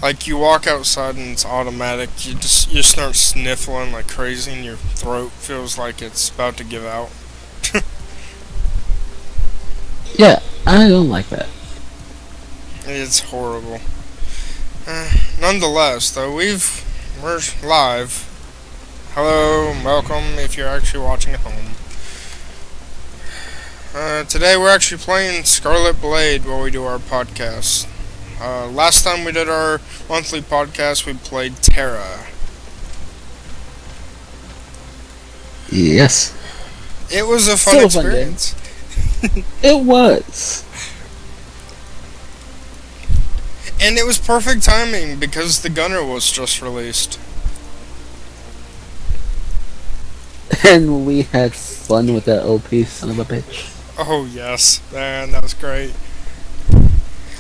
Like, you walk outside and it's automatic. You start sniffling like crazy and your throat feels like it's about to give out. Yeah, I don't like that. It's horrible. Nonetheless, though, we're live. Hello, welcome if you're actually watching at home. Today we're actually playing Scarlet Blade while we do our podcast. Last time we did our monthly podcast, we played Terra. Yes. It was a fun experience. It was. And it was perfect timing because the gunner was just released. And we had fun with that OP son of a bitch. Oh yes, man, that was great.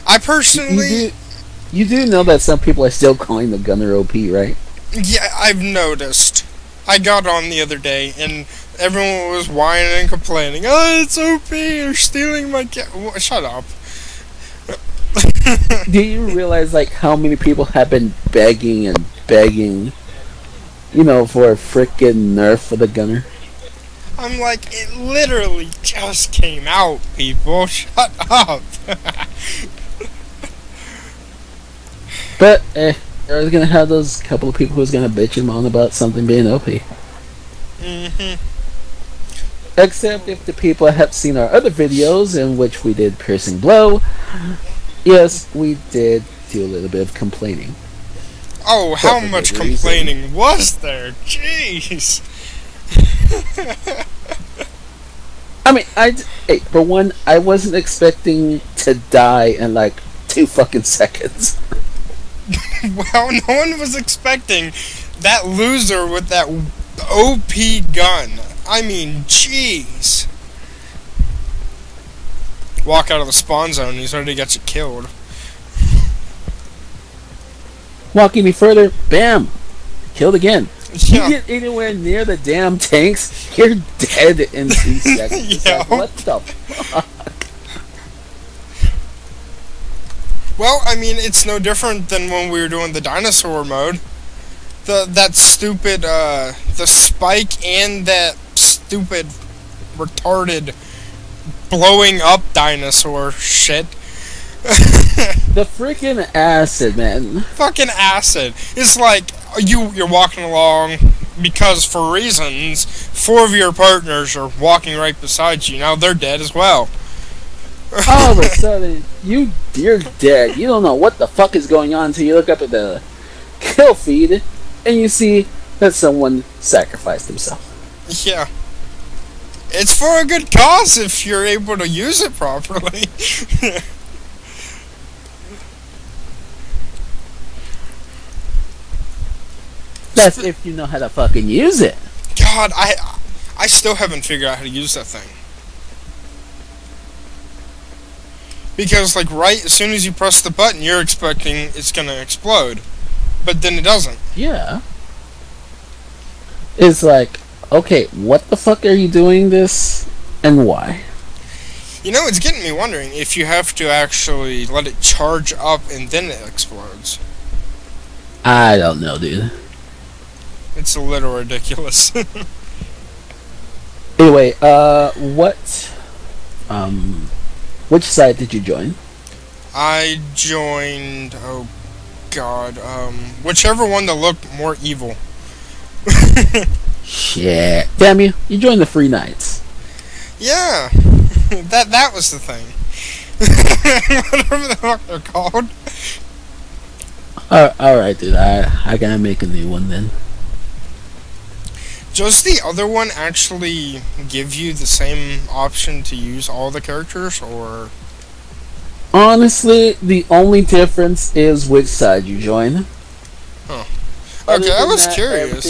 I personally... You do know that some people are still calling the gunner OP, right? Yeah, I've noticed. I got on the other day, and everyone was whining and complaining. Oh, it's OP, you're stealing my shut up. Do you realize, like, how many people have been begging and begging, you know, for a frickin' nerf for the gunner? I'm like, it literally just came out, people. Shut up. But, there's gonna have those couple of people who's gonna bitch and moan about something being OP. Mm-hmm. Except if the people have seen our other videos in which we did Piercing Blow. Yes, we did do a little bit of complaining. Oh, how much complaining was there? Jeez. I mean, hey, for one, I wasn't expecting to die in like 2 fucking seconds. Well, no one was expecting that loser with that OP gun. I mean, jeez. Walk out of the spawn zone, he's already got you killed. Walk any further, bam! Killed again. Yeah. You get anywhere near the damn tanks, you're dead in 2 seconds. Yeah. Like, what the fuck? Well, I mean, it's no different than when we were doing the dinosaur mode. That stupid, the spike and that stupid, retarded, blowing up dinosaur shit. The freaking acid, man. Fucking acid. It's like, you're walking along, because for reasons, 4 of your partners are walking right beside you. Now they're dead as well. All of a sudden, you're dead. You don't know what the fuck is going on until you look up at the kill feed and you see that someone sacrificed himself. Yeah. It's for a good cause if you're able to use it properly. That's if you know how to fucking use it. God, I still haven't figured out how to use that thing. Because, like, right as soon as you press the button, you're expecting it's gonna explode. But then it doesn't. Yeah. It's like, okay, what the fuck are you doing this, and why? You know, it's getting me wondering if you have to actually let it charge up and then it explodes. I don't know, dude. It's a little ridiculous. Anyway, which side did you join? I joined, oh god, whichever one that looked more evil. Shit. Damn you, you joined the Free Knights. Yeah, that was the thing. Whatever the fuck they're called. Alright, dude, I gotta make a new one then. Does the other one actually give you the same option to use all the characters, or...? Honestly, the only difference is which side you join. Huh. Okay, I was curious.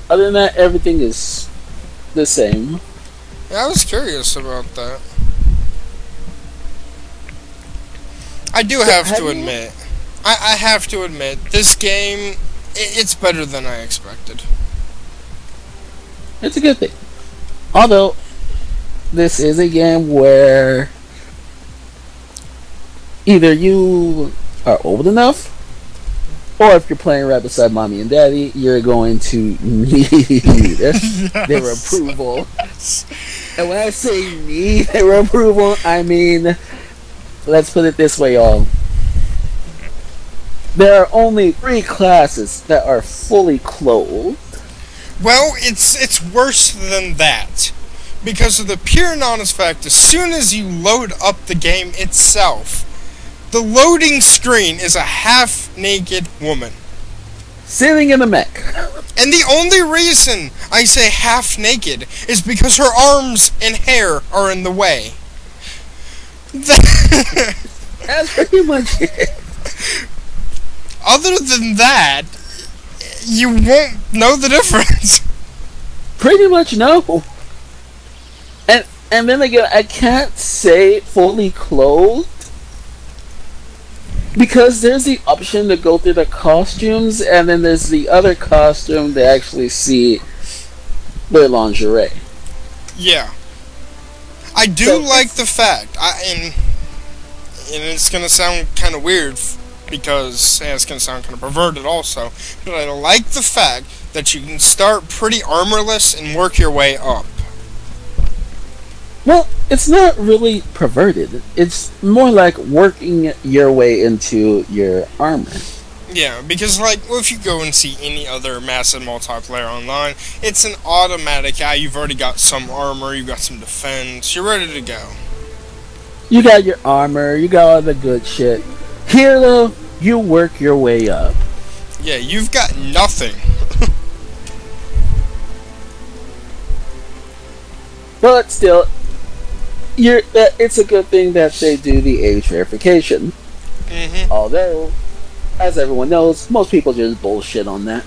Other than that, everything is the same. Yeah, I was curious about that. I do have to admit, I have to admit, this game, it's better than I expected. It's a good thing. Although, this is a game where either you are old enough Or if you're playing right beside mommy and daddy, you're going to need their approval. And when I say need their approval, I mean, let's put it this way, y'all. There are only 3 classes that are fully clothed. Well, it's worse than that. Because of the pure and honest fact, as soon as you load up the game itself, the loading screen is a half-naked woman. Sitting in a mech. And the only reason I say half-naked is because her arms and hair are in the way. That's pretty much it. Other than that, you won't know the difference. Pretty much no. And then again, I can't say fully clothed because there's the option to go through the costumes, and then there's the other costume to actually see their lingerie. Yeah, I do like the fact, and it's gonna sound kind of weird because it's gonna sound kind of perverted also, but I like the fact that you can start pretty armorless and work your way up. Well, it's not really perverted. It's more like working your way into your armor. Yeah, because, like, well, if you go and see any other massive multiplayer online, it's an automatic, you've already got some armor, you've got some defense, you're ready to go. You got your armor, you got all the good shit. Here, though, you work your way up. Yeah, you've got nothing. But still, it's a good thing that they do the age verification. Mm-hmm. Although, as everyone knows, most people just bullshit on that.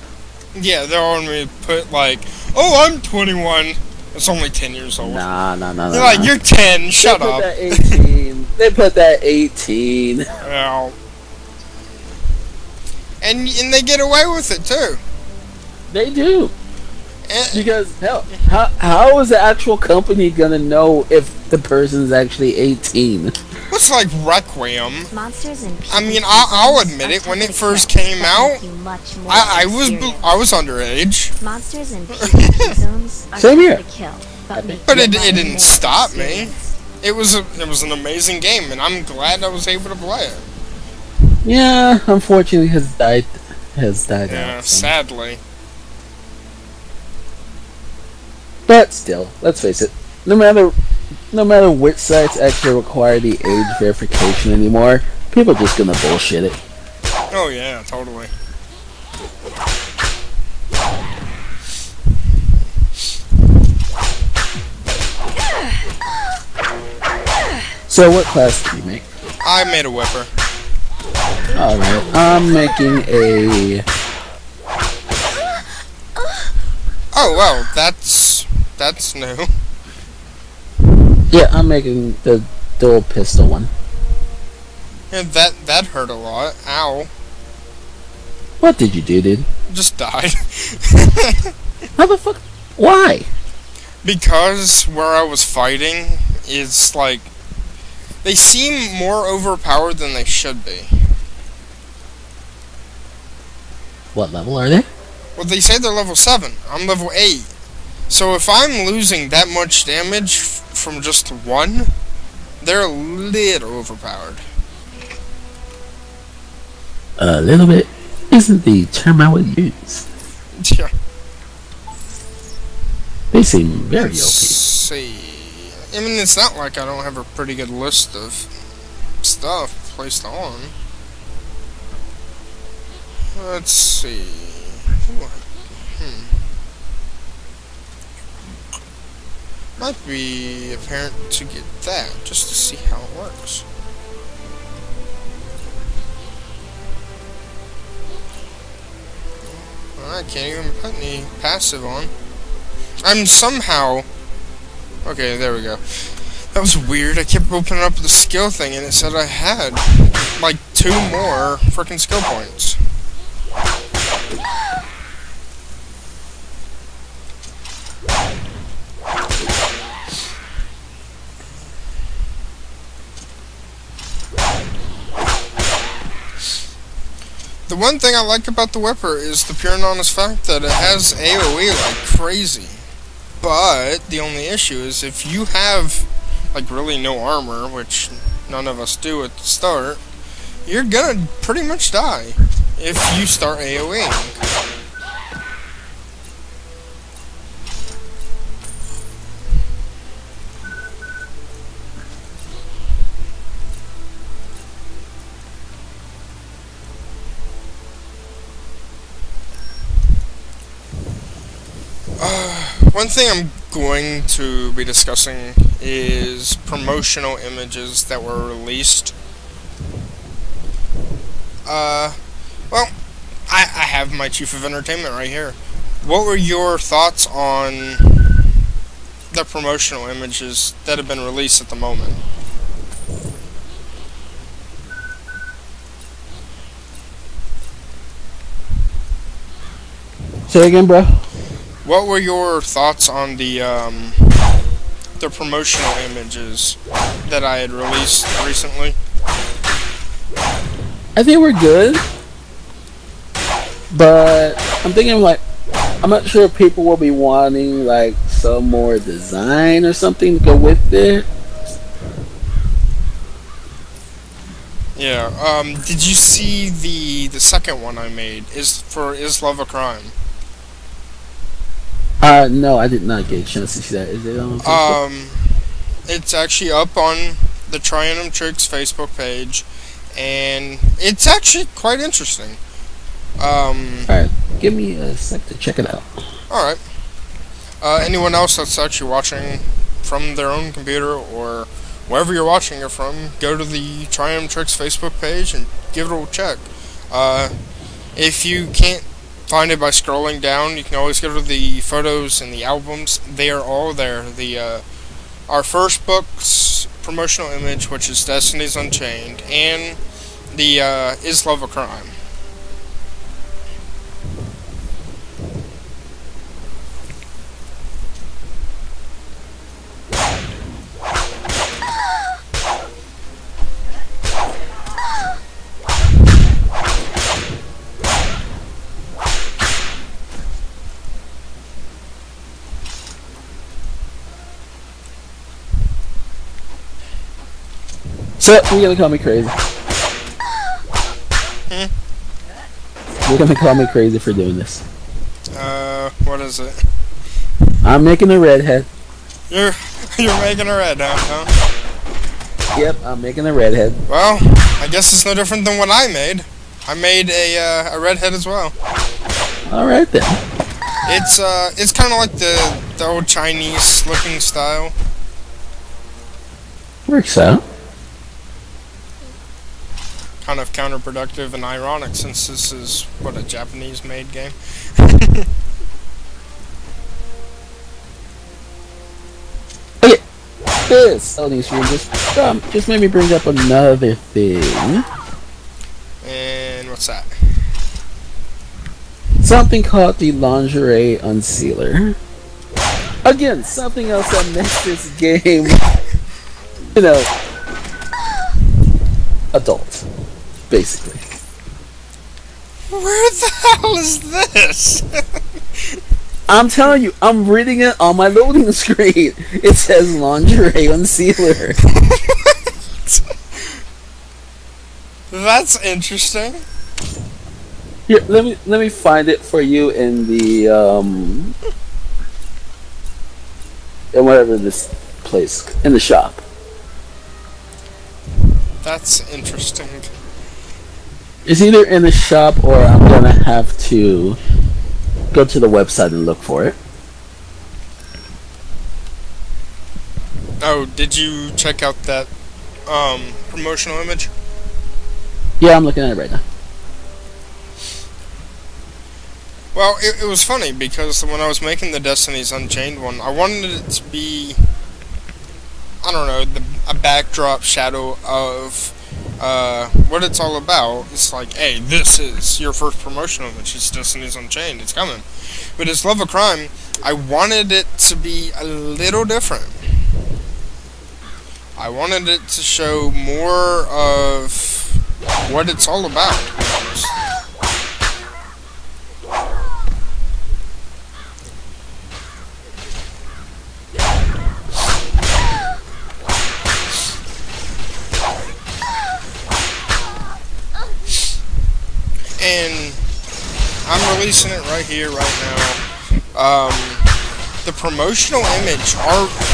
Yeah, they're on me put like, oh, I'm 21. It's only 10 years old. Nah. They're like, you're 10. Shut up. That 18. They put that 18. Well, and they get away with it too. They do. Because hell, how is the actual company gonna know if the person's actually 18? What's like Requiem? Monsters and I mean, I'll admit it. When it first came out, I was underage. Monsters and PvP zones are Same here. to kill, But it didn't stop me. It was an amazing game, and I'm glad I was able to play it. Yeah, unfortunately, has died Yeah, out. So. sadly. But still, let's face it. No matter which sites actually require the age verification anymore, people are just gonna bullshit it. Oh yeah, totally. So, what class did you make? I made a whipper. Alright, I'm making a... Oh well, that's new. Yeah, I'm making the dual pistol one. Yeah, that hurt a lot. Ow. What did you do, dude? Just died. How the fuck? Why? Because where I was fighting is like, they seem more overpowered than they should be. What level are they? Well, they say they're level 7. I'm level 8. So if I'm losing that much damage from just one, they're a little overpowered. A little bit isn't the term I would use. Yeah. They seem very Let's see. I mean, it's not like I don't have a pretty good list of stuff placed on. Let's see. Might be apparent to get that, just to see how it works. I can't even put any passive on. I'm somehow... Okay, there we go. That was weird. I kept opening up the skill thing and it said I had like 2 more freaking skill points. The one thing I like about the Whipper is the pure and honest fact that it has AoE like crazy. But the only issue is if you have like really no armor, which none of us do at the start, you're gonna pretty much die if you start AoEing. One thing I'm going to be discussing is promotional images that were released. Well, I have my chief of entertainment right here. What were your thoughts on the promotional images that have been released at the moment? Say again, bro. What were your thoughts on the promotional images that I had released recently? I think we're good, but I'm thinking like, I'm not sure if people will be wanting like some more design or something to go with it. Yeah. Did you see the second one I made? Is Love a Crime? No, I did not get a chance to see that. Is it on Facebook? It's actually up on the Trianum Tricks Facebook page, and it's actually quite interesting. Alright, give me a sec to check it out. Alright. Anyone else that's actually watching from their own computer or wherever you're watching it from, go to the Trianum Tricks Facebook page and give it a check. If you can't find it by scrolling down, you can always go to the photos and the albums. They are all there. Our first book's promotional image, which is Destiny's Unchained, and the Is Love a Crime. So, you're gonna call me crazy. You're gonna call me crazy for doing this. What is it? I'm making a redhead. You're making a redhead, huh? Yep, I'm making a redhead. Well, I guess it's no different than what I made. I made a redhead as well. Alright then. It's kind of like the old Chinese looking style. Works out. Kind of counterproductive and ironic since this is, what, a Japanese-made game? Okay, this stream just made me bring up another thing. And what's that? Something called the Lingerie Unsealer. Again, something else that makes this game, you know, adult. Basically. Where the hell is this? I'm telling you, I'm reading it on my loading screen. It says Lingerie Unsealer. That's interesting. Here, let me find it for you in the in whatever this place in the shop. That's interesting. It's either in the shop or I'm gonna have to go to the website and look for it. Oh, did you check out that promotional image? Yeah, I'm looking at it right now. Well, it was funny because when I was making the Destiny's Unchained one, I wanted it to be, I don't know, a backdrop shadow of what it's all about. It's like, hey, this is your first promotional image. It's Destiny's Unchained. It's coming. But it's Love a Crime. I wanted it to be a little different. I wanted it to show more of what it's all about. And I'm releasing it right here, right now. The promotional image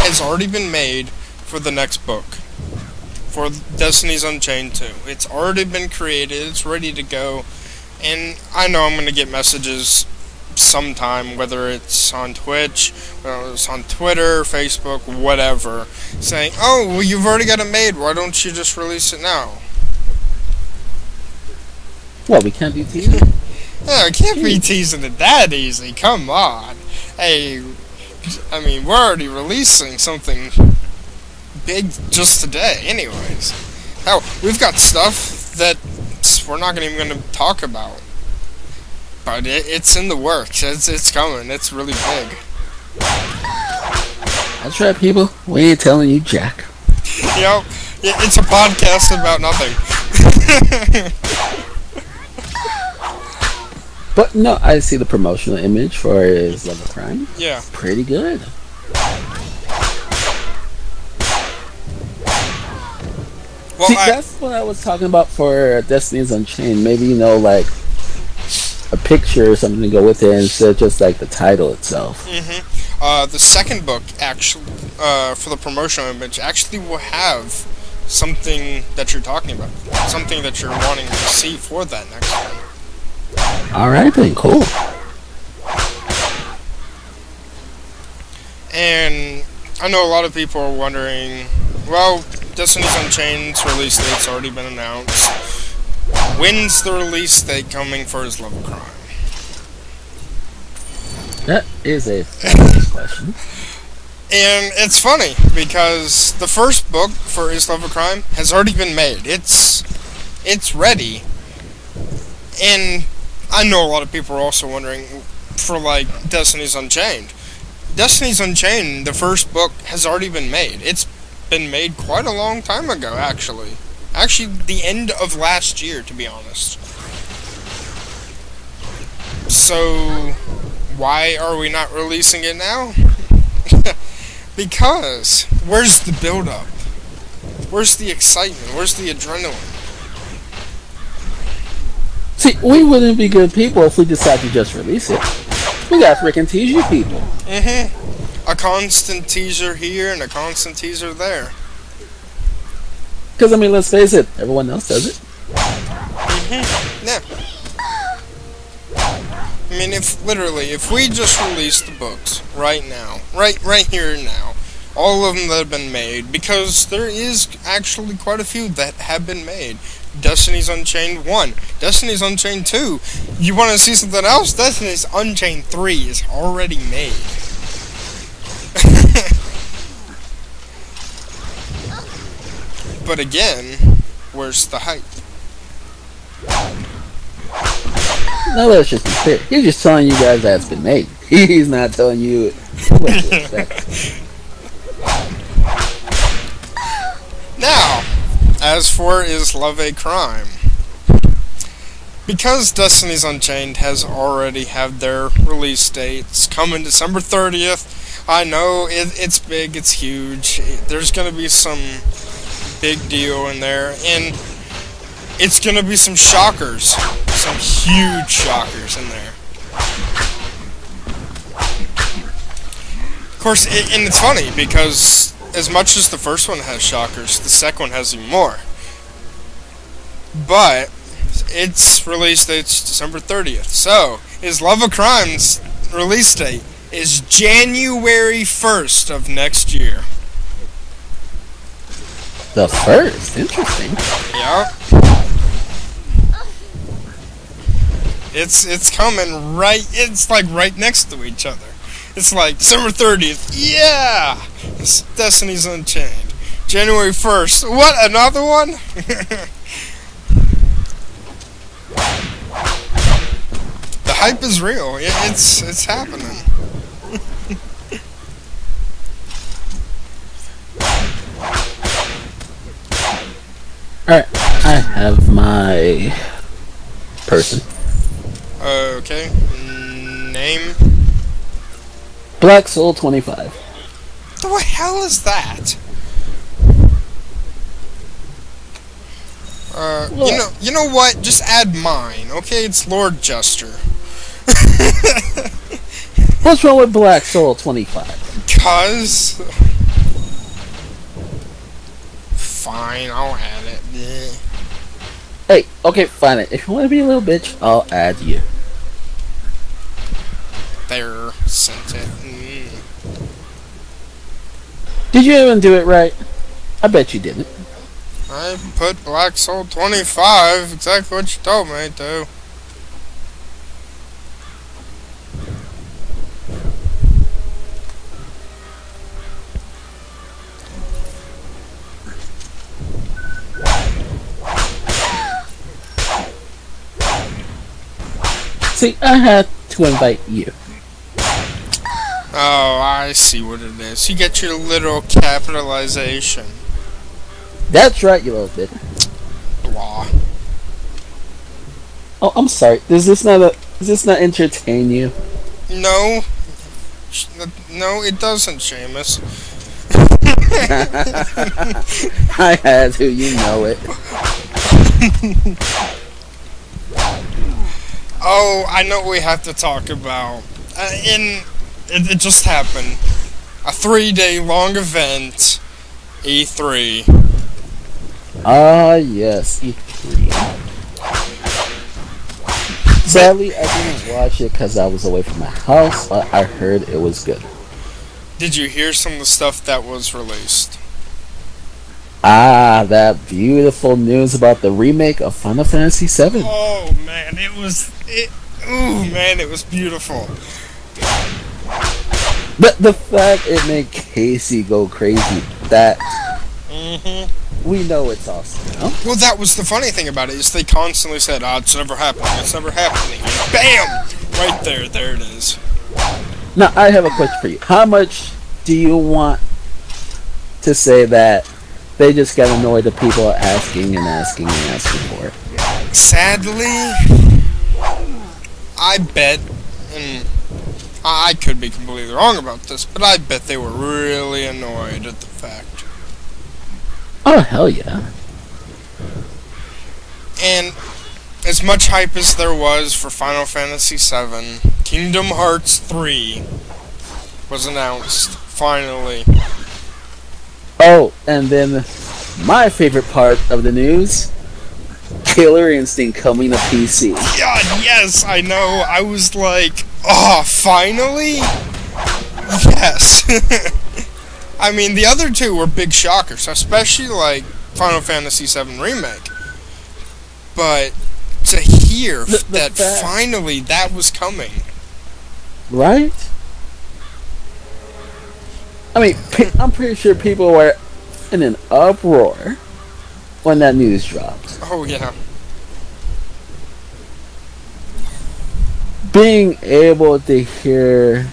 has already been made for the next book. For Destiny's Unchained 2. It's already been created, it's ready to go. And I know I'm going to get messages sometime, whether it's on Twitch, whether it's on Twitter, Facebook, whatever, saying, oh, well, you've already got it made, why don't you just release it now? Well, we can't be teasing. Yeah, I can't be teasing it that easy, come on. Hey, I mean, we're already releasing something big just today, anyways. Hell, we've got stuff that we're not even going to talk about. But it's in the works. It's coming. It's really big. That's right, people. We ain't telling you jack. You know, it's a podcast about nothing. But no, I see the promotional image for his Love of Crime. Yeah. Pretty good. Well, see, that's what I was talking about for Destiny's Unchained. Maybe, you know, like a picture or something to go with it instead of just like the title itself. The second book, actually, for the promotional image, actually will have something that you're talking about. Something that you're wanting to see for that next one. Alright then, cool. And I know a lot of people are wondering, well, Destiny's Unchained's release date's already been announced. When's the release date coming for his Love of Crime? That is a fabulous question. And it's funny, because the first book for his Love of Crime has already been made. It's ready. And I know a lot of people are also wondering for, like, Destiny's Unchained. Destiny's Unchained, the first book, has already been made. It's been made quite a long time ago, actually. Actually, the end of last year, to be honest. So, why are we not releasing it now? Because, where's the build-up? Where's the excitement? Where's the adrenaline? See, we wouldn't be good people if we decide to just release it. We got freaking tease you people. A constant teaser here and a constant teaser there. Because, I mean, let's face it, everyone else does it. Yeah. I mean, if we just release the books right now, right here and now, all of them that have been made, because there is actually quite a few that have been made. Destiny's Unchained 1, Destiny's Unchained 2. You want to see something else? Destiny's Unchained 3 is already made. But again, where's the hype? No, let's just be clear. He's just telling you guys that it's been made. He's not telling you what to expect. Now, as for Is Love a Crime? Because Destiny's Unchained has already had their release dates coming December 30th, I know it's big, it's huge, there's going to be some big deal in there, and it's going to be some shockers, some huge shockers in there. Of course, and it's funny, because as much as the first one has shockers, the second one has even more. But its release date's December 30th. So, Is Love of Crime's release date is January 1st of next year. The first? Interesting. Yep. It's coming right, it's like right next to each other. It's like December 30th, yeah! It's Destiny's Unchained. January 1st, what, another one? The hype is real, it's happening. Alright, I have my person. Okay, name? Black Soul 25. What the hell is that? You know what? Just add mine, okay? It's Lord Jester. What's wrong with Black Soul 25? Cause... Fine, I'll add it. Yeah. Hey, okay, fine. If you want to be a little bitch, I'll add you. There, sent it. Did you even do it right? I bet you didn't. I put Black Soul 25, exactly what you told me to. See, I had to invite you. Oh, I see what it is. You get your little capitalization. That's right, you little bit. Blah. Oh, I'm sorry. Does this not entertain you? No. No, it doesn't, Seamus. I had to, you know it. Oh, I know what we have to talk about. It just happened. A 3-day long event, E3. Ah, yes, E3. Sadly, I didn't watch it because I was away from my house, but I heard it was good. Did you hear some of the stuff that was released? Ah, that beautiful news about the remake of Final Fantasy VII. Oh man, it was beautiful. But the fact it made Casey go crazy, that we know it's awesome. You know? Well, that was the funny thing about it, is they constantly said, it's never happening, it's never happening. And bam! Right there it is. Now, I have a question for you. How much do you want to say that they just got annoyed that people are asking for it? Sadly, I bet, and I could be completely wrong about this, but I bet they were really annoyed at the fact. Oh, hell yeah. And as much hype as there was for Final Fantasy VII, Kingdom Hearts 3 was announced, finally. Oh, and then my favorite part of the news, Killer Instinct coming to PC. God, yes, I know. I was like, finally? Yes. I mean, the other two were big shockers, especially like Final Fantasy VII Remake. But to hear that finally that was coming. Right? I mean, I'm pretty sure people were in an uproar when that news dropped. Oh, yeah. Being able to hear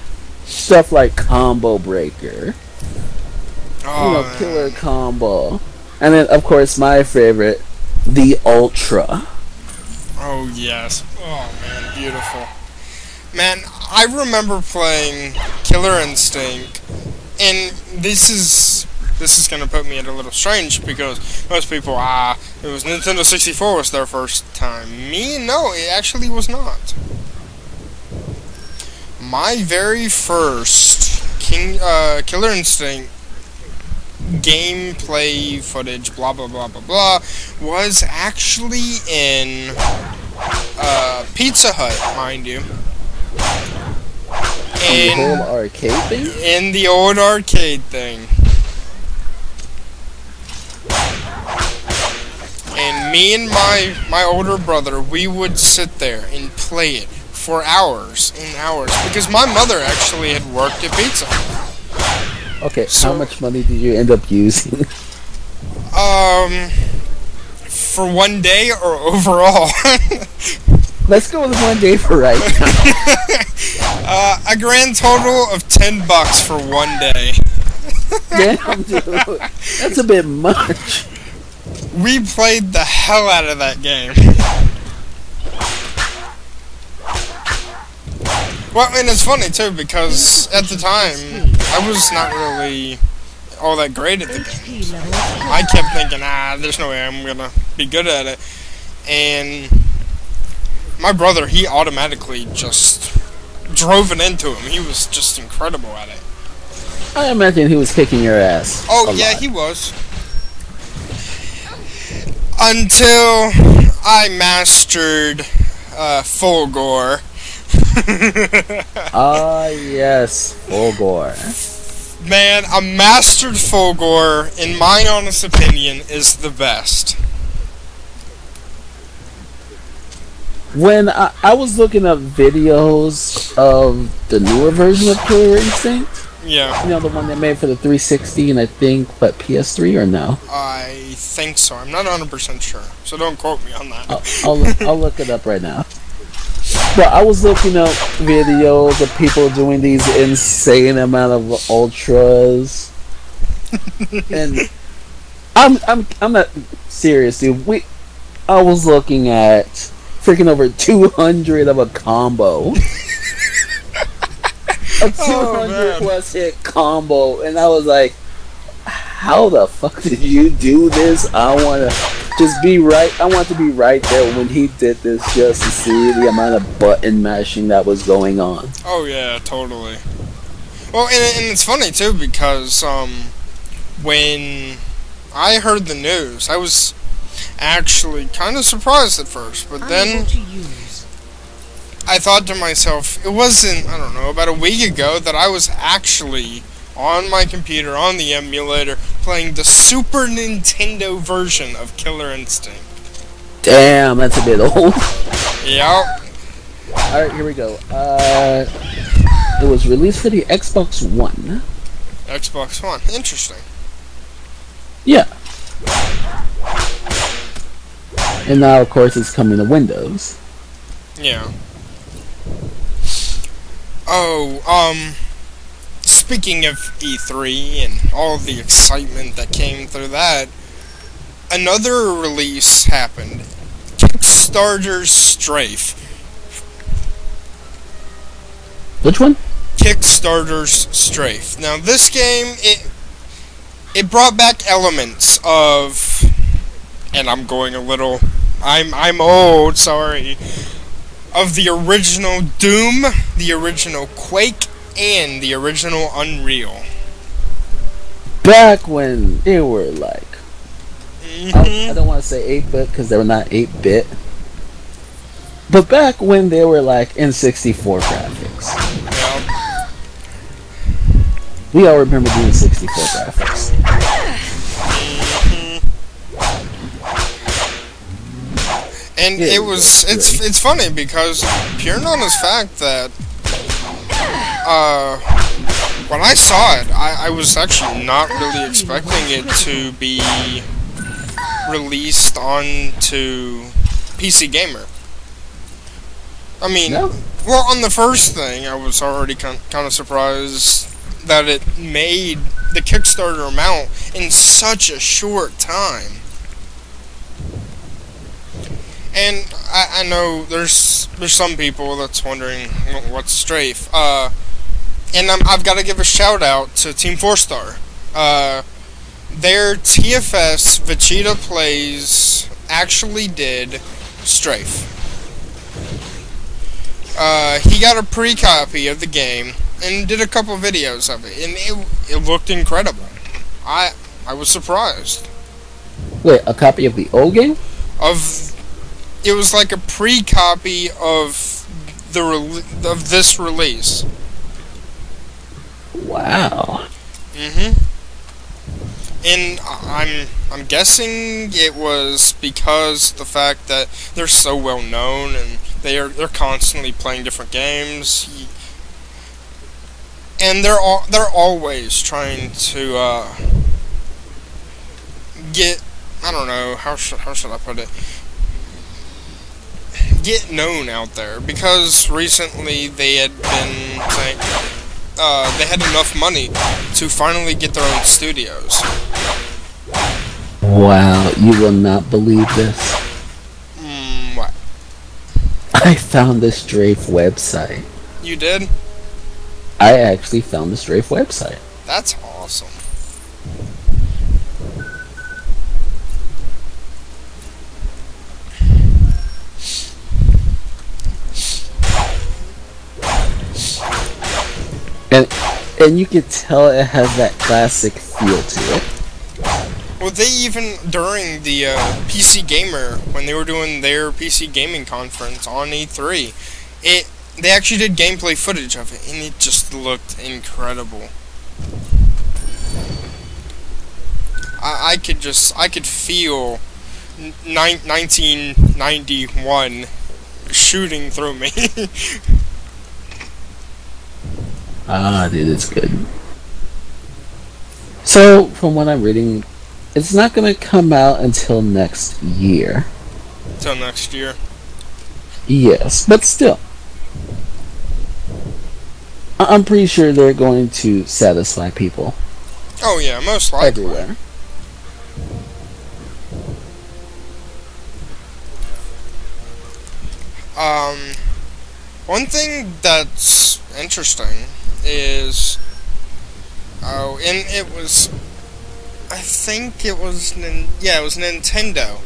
stuff like Combo Breaker, Killer Combo, and then, of course, my favorite, the Ultra. Oh, yes. Oh, man, beautiful. Man, I remember playing Killer Instinct, and this is gonna put me at a little strange, because most people, it was Nintendo 64 was their first time. Me, no, it actually was not. My very first Killer Instinct gameplay footage, blah blah blah blah blah, was actually in Pizza Hut, mind you. The whole arcade thing? In the old arcade thing. And me and my older brother, we would sit there and play it for hours and hours, because my mother actually had worked at Pizza Hut. Okay, so, how much money did you end up using? For one day or overall? Let's go with one day for right now. A grand total of $10 for one day. Damn, dude. That's a bit much. We played the hell out of that game. Well, and it's funny too, because at the time I was not really all that great at the game. I kept thinking, there's no way I'm gonna be good at it. And my brother, he automatically just drove it into him. He was just incredible at it. I imagine he was kicking your ass. Oh yeah, he was. Until I mastered Fulgore. Ah, yes, Fulgore. Man, a mastered Fulgore, in my honest opinion, is the best. When I was looking up videos of the newer version of Killer Instinct, yeah, you know, the one they made for the 360 and I think, what, PS3 or no? I think so. I'm not 100% sure, so don't quote me on that. I'll look it up right now. But I was looking up videos of people doing these insane amount of ultras, and I'm not serious, dude. I was looking at freaking over 200 of a combo, a 200 plus hit combo, and I was like, how the fuck did you do this? I want to just be right. I want to be right there when he did this, just to see the amount of button mashing that was going on. Oh yeah, totally. Well, and it's funny too, because when I heard the news, I was actually kind of surprised at first, but then I thought to myself, it wasn't, I don't know, about a week ago that I was actually on my computer, on the emulator, playing the Super Nintendo version of Killer Instinct. Damn, that's a bit old. Yep. Alright, here we go. It was released for the Xbox One. Xbox One. Interesting. Yeah. And now, of course, it's coming to Windows. Yeah. Oh, speaking of E3 and all the excitement that came through that, another release happened. Kickstarter's Strafe. Which one? Kickstarter's Strafe. Now this game, it brought back elements of, and I'm going a little, I'm old, sorry, of the original Doom, the original Quake, and the original Unreal. Back when they were like, I don't want to say 8-bit because they were not 8-bit, but back when they were like N64 graphics. Yep. We all remember the N64 graphics. And Yeah, it's funny because pure on this fact that when I saw it, I was actually not really expecting it to be released onto PC Gamer. I mean, No. well, on the first thing, I was already kind of surprised that it made the Kickstarter amount in such a short time. And I know there's some people that's wondering what's Strafe. And I've got to give a shout out to Team 4-Star. Their TFS Vegeta Plays actually did Strafe. He got a pre-copy of the game and did a couple videos of it, and it looked incredible. I was surprised. Wait, a copy of the old game? It was like a pre-copy of this release. Wow. And I'm guessing it was because the fact that they're so well known and they're constantly playing different games, and they're always trying to get, I don't know, how should I put it, get known out there, because recently they had been saying they had enough money to finally get their own studios. Wow, you will not believe this. What? I found the Strafe website. You did? I actually found the Strafe website. That's awesome. and you could tell it has that classic feel to it. Well, they even, during the PC Gamer, when they were doing their PC gaming conference on E3, they actually did gameplay footage of it, and it just looked incredible. I could feel 1991 shooting through me. Ah, dude, it's good. So, from what I'm reading, it's not gonna come out until next year. Till next year. Yes, but still. I'm pretty sure they're going to satisfy people. Oh yeah, most likely. Everywhere. One thing that's interesting is, and it was, I think it was, it was Nintendo,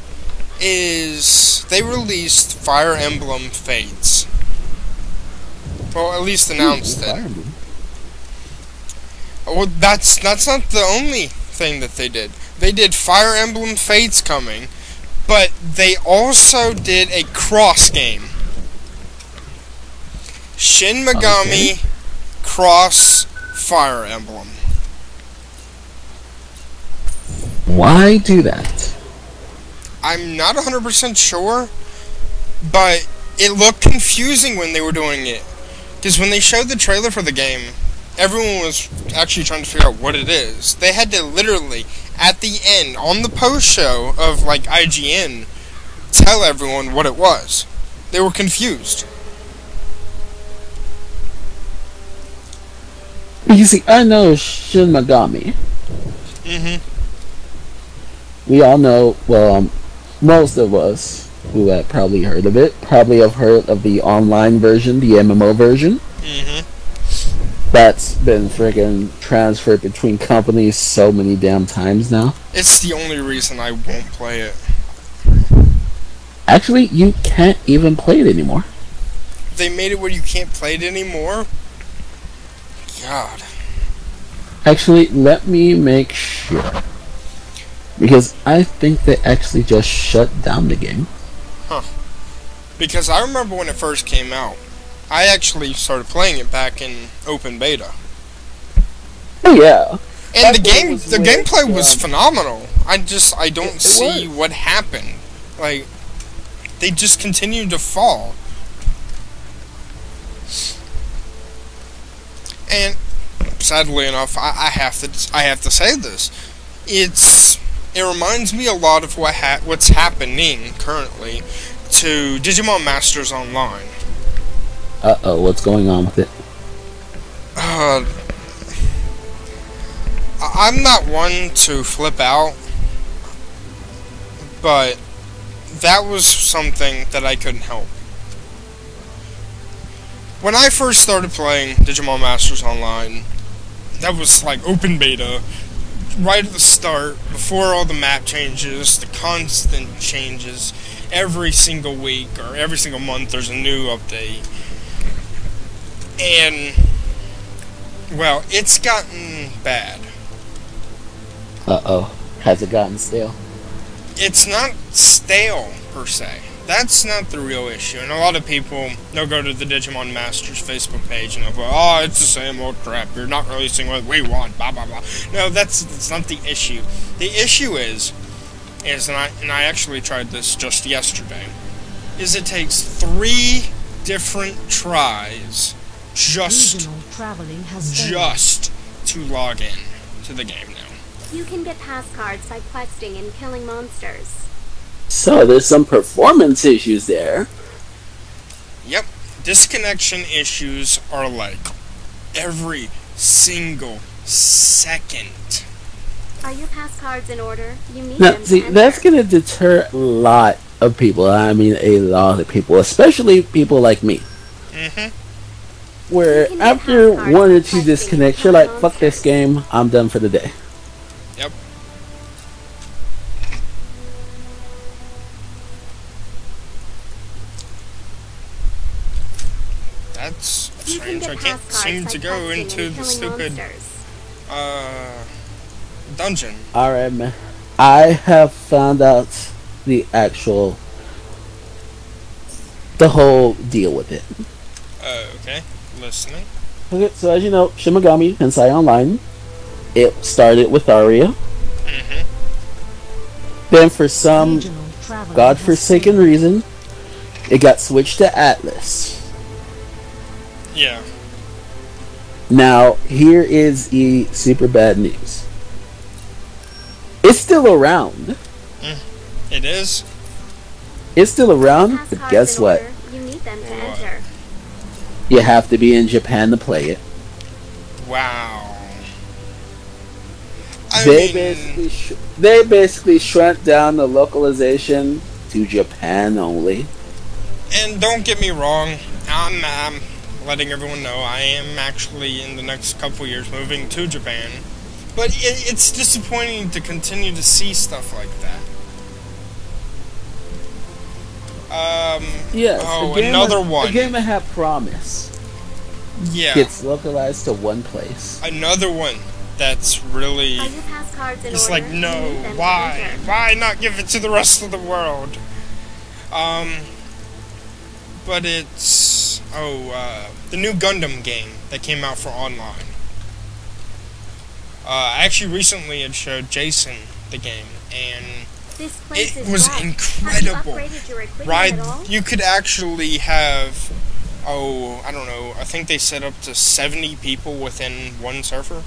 is they released Fire Emblem Fates. Well, at least announced it. Well, that's not the only thing that they did. They did Fire Emblem Fates coming, but they also did a cross game. Shin Megami Cross Fire Emblem. Why do that? I'm not 100% sure, but it looked confusing when they were doing it. Because when they showed the trailer for the game, everyone was actually trying to figure out what it is. They had to literally, at the end, on the post-show of, like, IGN, tell everyone what it was. They were confused. You see, I know Shin Megami. Mm-hmm. We all know, well, most of us who have probably heard of it, probably have heard of the online version, the MMO version. Mm-hmm. That's been friggin' transferred between companies so many damn times now. It's the only reason I won't play it. Actually, you can't even play it anymore. They made it where you can't play it anymore? God. Actually, let me make sure. Because I think they actually just shut down the game. Huh. Because I remember when it first came out, I actually started playing it back in open beta. Oh yeah. And the gameplay was phenomenal. I don't see what happened. Like, they just continued to fall. And sadly enough, I have to say this. It reminds me a lot of what's happening currently to Digimon Masters Online. Uh-oh, what's going on with it? I'm not one to flip out, but that was something that I couldn't help. When I first started playing Digimon Masters Online, that was like open beta, right at the start, before all the map changes, the constant changes. Every single week or every single month there's a new update. And, well, it's gotten bad. Uh-oh. Has it gotten stale? It's not stale, per se. That's not the real issue. And a lot of people, they'll go to the Digimon Masters Facebook page and they'll go, oh, it's the same old crap. You're not releasing what we want, blah, blah, blah. No, that's not the issue. The issue is and I actually tried this just yesterday, is it takes 3 different tries just to log in to the game now. You can get pass cards by questing and killing monsters. So there's some performance issues there. Yep. Disconnection issues are like every single second. Are your pass cards in order? You need Now, them see, to enter. that's going to deter a lot of people. I mean, a lot of people, especially people like me. Mm-hmm. Where You can get after pass cards 1 or by 2 questing disconnects, and you're like, killing fuck this monsters. game, I'm done for the day. Yep. That's You can strange. I get can't past seem cards to by go questing into and the killing stupid monsters. dungeon. Alright, man. I have found out the whole deal with it. Okay, listening. Okay, so as you know, Shin Megami Tensei Online, it started with Aria. Mm-hmm. Then for some godforsaken reason, it got switched to Atlas. Yeah. Now, here is the super bad news. It's still around. It is? It's still around, Pass but cards guess in what? order. You need them to What? enter. You have to be in Japan to play it. Wow. They basically shrunk down the localization to Japan only. And don't get me wrong, I'm letting everyone know I am actually in the next couple years moving to Japan. But it's disappointing to continue to see stuff like that. Yes, another one. A game I had promise Yeah. gets localized to one place. Another one that's really... Are you pass cards in It's order? like, You no, need them to why? enter. Why not give it to the rest of the world? But it's... the new Gundam game that came out for online. I actually recently had showed Jason the game, and This place it is was rough. incredible. Have you upgraded your equipment Right, at all? you could actually have, I don't know, I think they set up to 70 people within one server.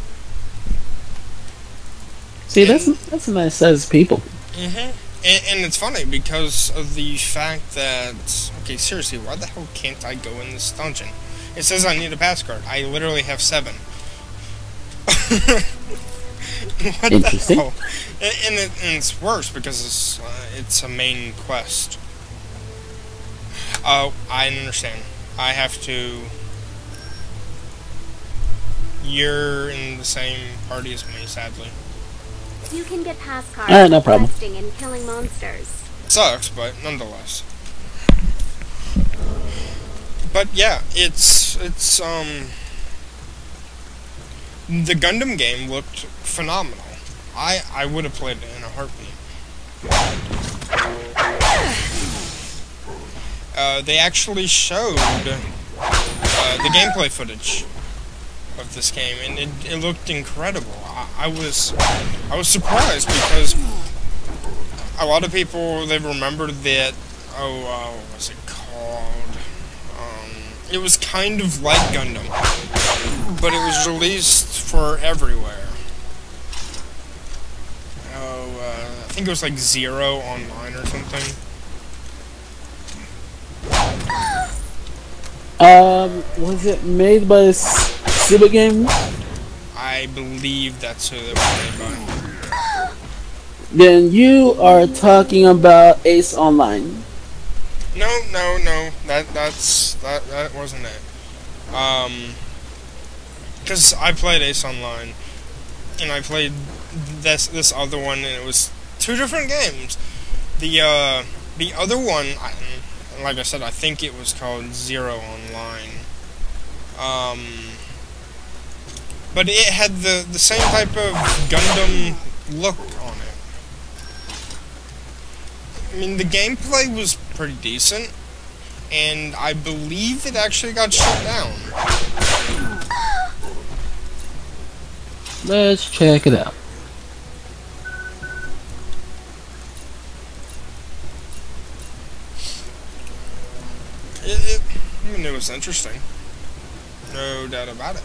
See, that's a nice size of people. Mm-hmm. And it's funny because of the fact that, okay, seriously, why the hell can't I go in this dungeon? It says I need a pass card. I literally have 7. What Interesting. the hell? And it's worse because it's a main quest. Oh, I understand. I have to... You're in the same party as me, sadly. You can get pass cards Alright, no by problem. questing and killing monsters. Sucks, but nonetheless. But yeah, it's the Gundam game looked phenomenal. I would have played it in a heartbeat. They actually showed the gameplay footage of this game, and it looked incredible. I was surprised because a lot of people, they remembered that, what was it called? It was kind of like Gundam, but it was released for everywhere. I think it was like Zero Online or something. Was it made by Suba Games? I believe that's who they were made by. Then you are talking about Ace Online. No, that wasn't it. Because I played Ace Online, and I played this other one, and it was 2 different games. The other one, like I said, I think it was called Zero Online. But it had the same type of Gundam look on it. I mean, the gameplay was pretty decent, and I believe it actually got shut down. Let's check it out. It was interesting. No doubt about it.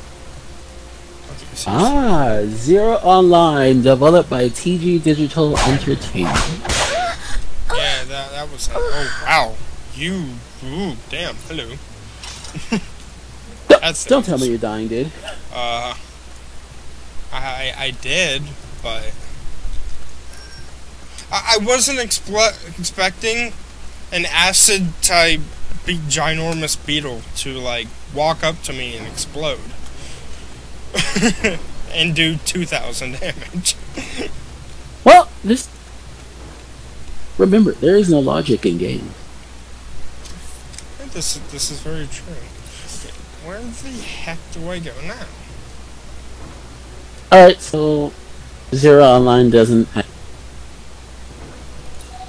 Okay, seriously. Ah, Zero Online, developed by TG Digital Entertainment. Yeah, that was it. Oh, wow. Ooh, damn, hello. Don't tell me you're dying, dude. I did, but... I wasn't expecting an acid-type ginormous beetle to, like, walk up to me and explode. And do 2,000 damage. Well, remember, there is no logic in game. This is very true. Where the heck do I go now? Alright, so Zero Online doesn't.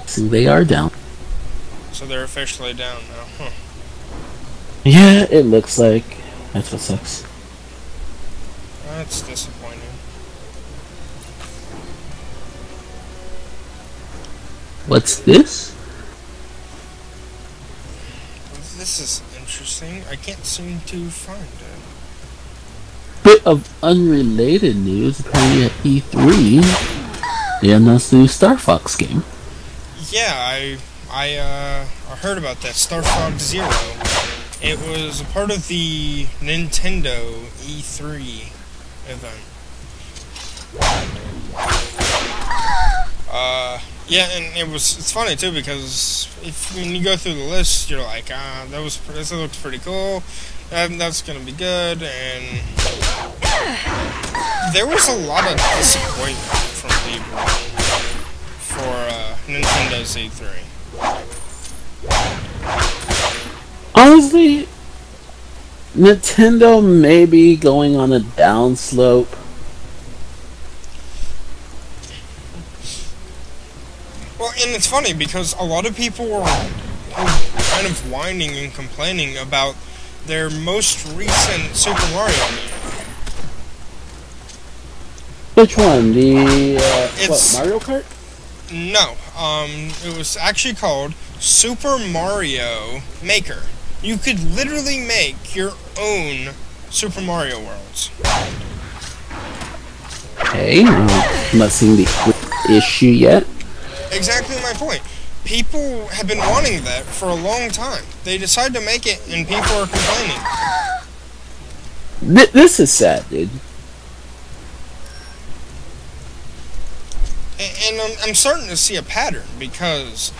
So they are down. So they're officially down now, huh? Yeah, it looks like. That's what sucks. That's disappointing. What's this? This is interesting. I can't seem to find it. Bit of unrelated news. Apparently at E3, they announced the new Star Fox game. Yeah, I heard about that. Star Fox Zero. It was a part of the Nintendo E3 event. Yeah, and it's funny too because when you go through the list, you're like, this looks pretty cool. That's gonna be good, and there was a lot of disappointment from people for Nintendo's E3. Honestly, Nintendo may be going on a downslope. Well, and it's funny because a lot of people were kind of whining and complaining about their most recent Super Mario game. Which one? The It's- Mario Kart? No, it was actually called Super Mario Maker. You could literally make your own Super Mario worlds. Okay, I'm not seeing the issue yet. Exactly my point. People have been wanting that for a long time. They decided to make it, and people are complaining. This is sad, dude. And I'm starting to see a pattern because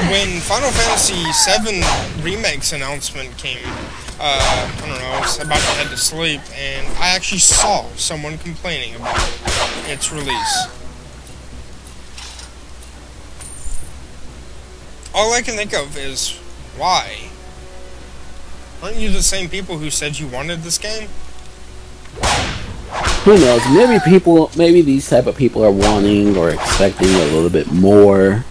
when Final Fantasy VII Remake's announcement came, I don't know, I was about to head to sleep, and I actually saw someone complaining about its release. All I can think of is, why? Aren't you the same people who said you wanted this game? Who knows? Maybe these type of people are wanting or expecting a little bit more.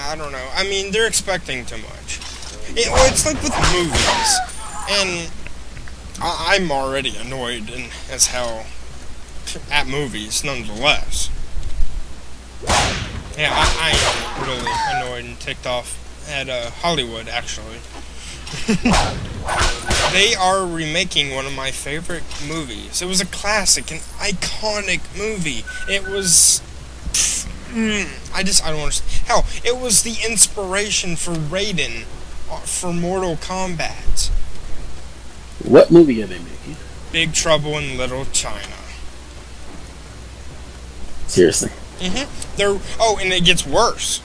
I don't know. I mean, they're expecting too much. It's like with movies, and I'm already annoyed as hell at movies, nonetheless. Yeah, I am really annoyed and ticked off at Hollywood, actually. They are remaking one of my favorite movies. It was a classic, an iconic movie. It was... I don't understand. Hell, it was the inspiration for Raiden for Mortal Kombat. What movie are they making? Big Trouble in Little China. Seriously. And it gets worse.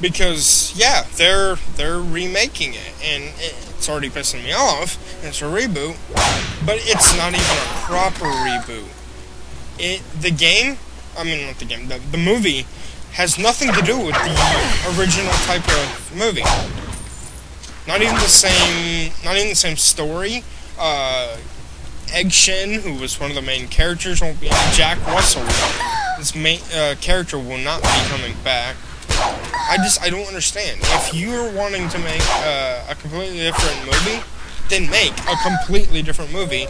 Because, yeah, they're remaking it, and it's already pissing me off. It's a reboot, but it's not even a proper reboot. The movie has nothing to do with the original type of movie. Not even the same story. Egg Shin, who was one of the main characters, won't be in it. Jack Russell, this main character, will not be coming back. I don't understand. If you're wanting to make a completely different movie, then make a completely different movie,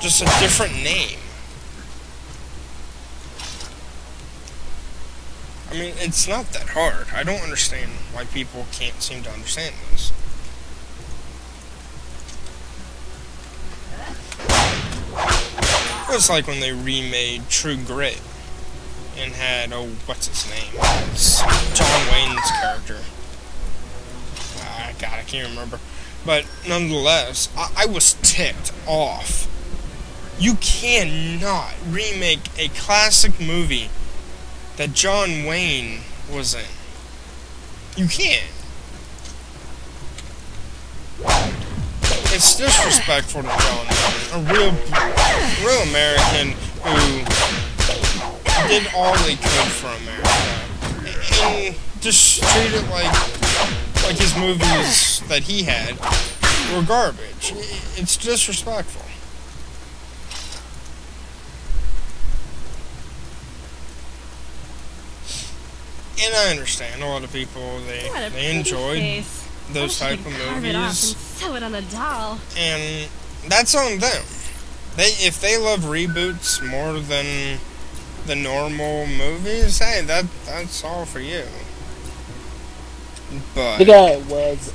just a different name. I mean, it's not that hard. I don't understand why people can't seem to understand this. It was like when they remade True Grit and had, what's his name? It's John Wayne's character. God, I can't remember. But nonetheless, I was ticked off. You cannot remake a classic movie that John Wayne was in. You can't. It's disrespectful to John Wayne, a real American who did all they could for America, and just treat it like his movies that he had were garbage. It's disrespectful. And I understand a lot of people, they enjoyed those type of movies. Sew it on a doll. And that's on them. If they love reboots more than the normal movies, hey, that's all for you. But the guy was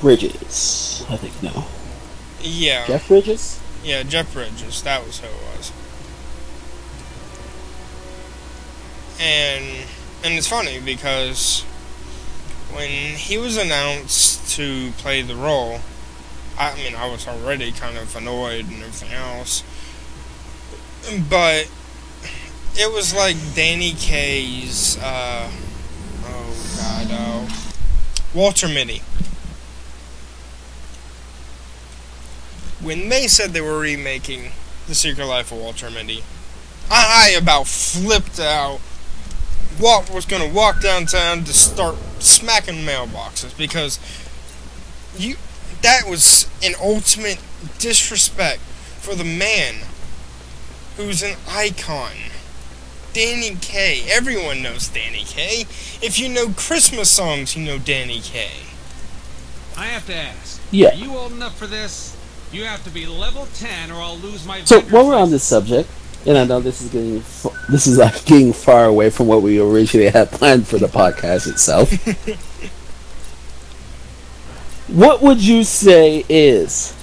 Bridges, I think. No. Yeah. Jeff Bridges. Yeah, Jeff Bridges. That was who it was. And it's funny because when he was announced to play the role, I mean, I was already kind of annoyed and everything else, but it was like Danny Kaye's, Walter Mitty. When they said they were remaking The Secret Life of Walter Mitty, I about flipped out. Was going to walk downtown to start smacking mailboxes because that was an ultimate disrespect for the man who's an icon. Danny Kaye. Everyone knows Danny Kaye. If you know Christmas songs, you know Danny Kaye. I have to ask. Yeah. Are you old enough for this? You have to be level 10 or I'll lose my So vendor while we're on license. this subject, and I know this is like getting far away from what we originally had planned for the podcast itself. What would you say is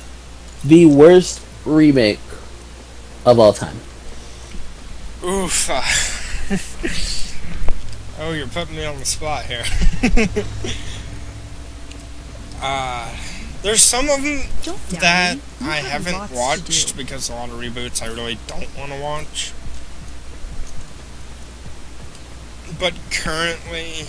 the worst remake of all time? Oof. Oh, you're putting me on the spot here. There's some of them that I haven't watched because a lot of reboots I really don't want to watch. But currently,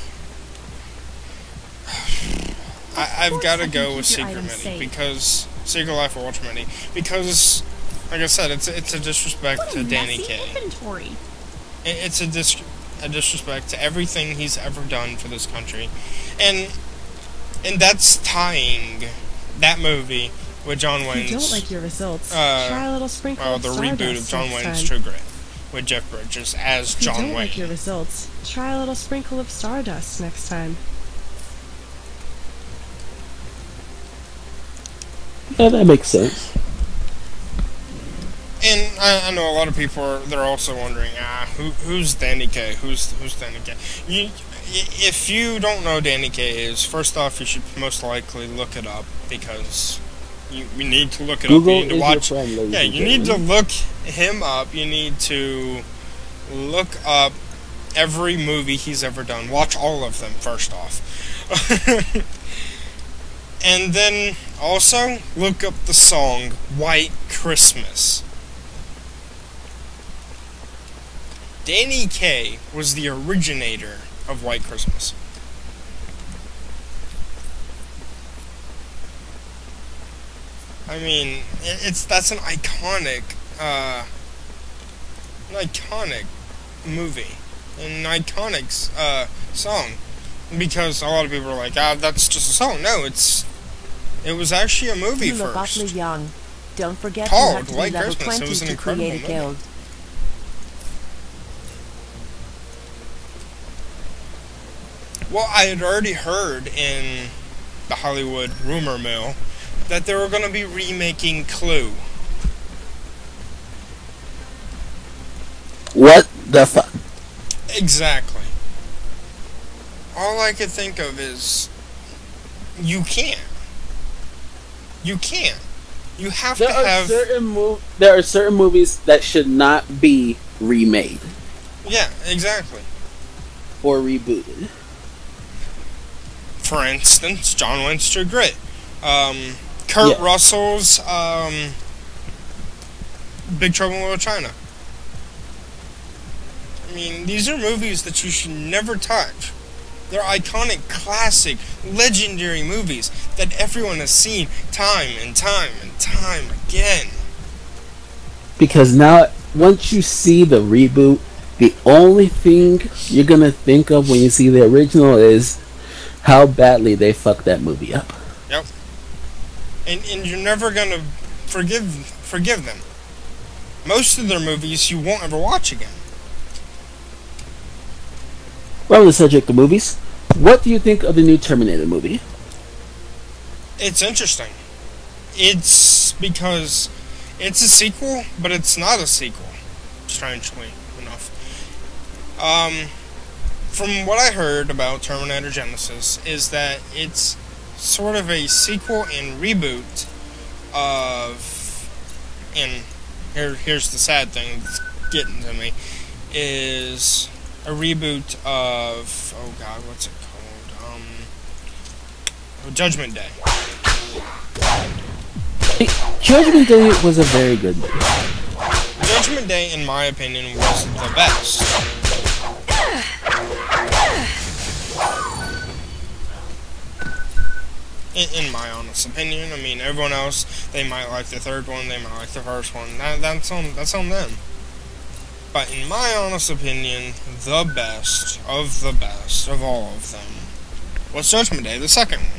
I've got to go with Secret Mitty because Secret Life of Walter Mitty because, like I said, it's a disrespect to Danny Kaye. It's a disrespect to everything he's ever done for this country, and that's tying that movie with John Wayne's. If you don't like your results, try a little sprinkle of the Stardust reboot of John next Wayne's time. True Grit with Jeff Bridges as If you John don't Wayne. like your results, try a little sprinkle of Stardust next time. Yeah, that makes sense. And I know a lot of people they're also wondering, who's Danny Kaye? Who's Danny Kaye? If you don't know Danny Kaye is, first off, you should most likely look it up because you need to look it Google up. You need to watch. your friend, ladies and You need to gentlemen. look him up. You need to look up every movie he's ever done. Watch all of them first off. And then also look up the song White Christmas. Danny Kaye was the originator of White Christmas. I mean, that's an iconic movie, an iconic song, because a lot of people are like, that's just a song. No, it was actually a movie You look first. awfully young. Don't forget you Called have to be White level Christmas. It 20 was an to incredible create a movie. guild. Well, I had already heard in the Hollywood rumor mill that they were going to be remaking Clue. What the fuck? Exactly. All I could think of is, you can't. You can't. You have to have... There are certain movies that should not be remade Yeah, exactly. or rebooted. For instance, John Wayne's True Grit. Kurt Yeah. Russell's Big Trouble in Little China. I mean, these are movies that you should never touch. They're iconic, classic, legendary movies that everyone has seen time and time and time again. Because now, once you see the reboot, the only thing you're gonna think of when you see the original is how badly they fucked that movie up. Yep. and you're never gonna forgive them. Most of their movies you won't ever watch again. Well, on the subject of movies, what do you think of the new Terminator movie? It's interesting. It's because it's a sequel, but it's not a sequel, strangely enough. From what I heard about Terminator Genesis is that it's sort of a sequel and reboot of, and here's the sad thing that's getting to me, is a reboot of, oh god, what's it called? Judgment Day. Judgment Day was a very good movie. Judgment Day, in my opinion, was the best. In my honest opinion, I mean, everyone else, they might like the third one, they might like the first one. That's on them. But in my honest opinion, the best of all of them was Judgment Day, the second one.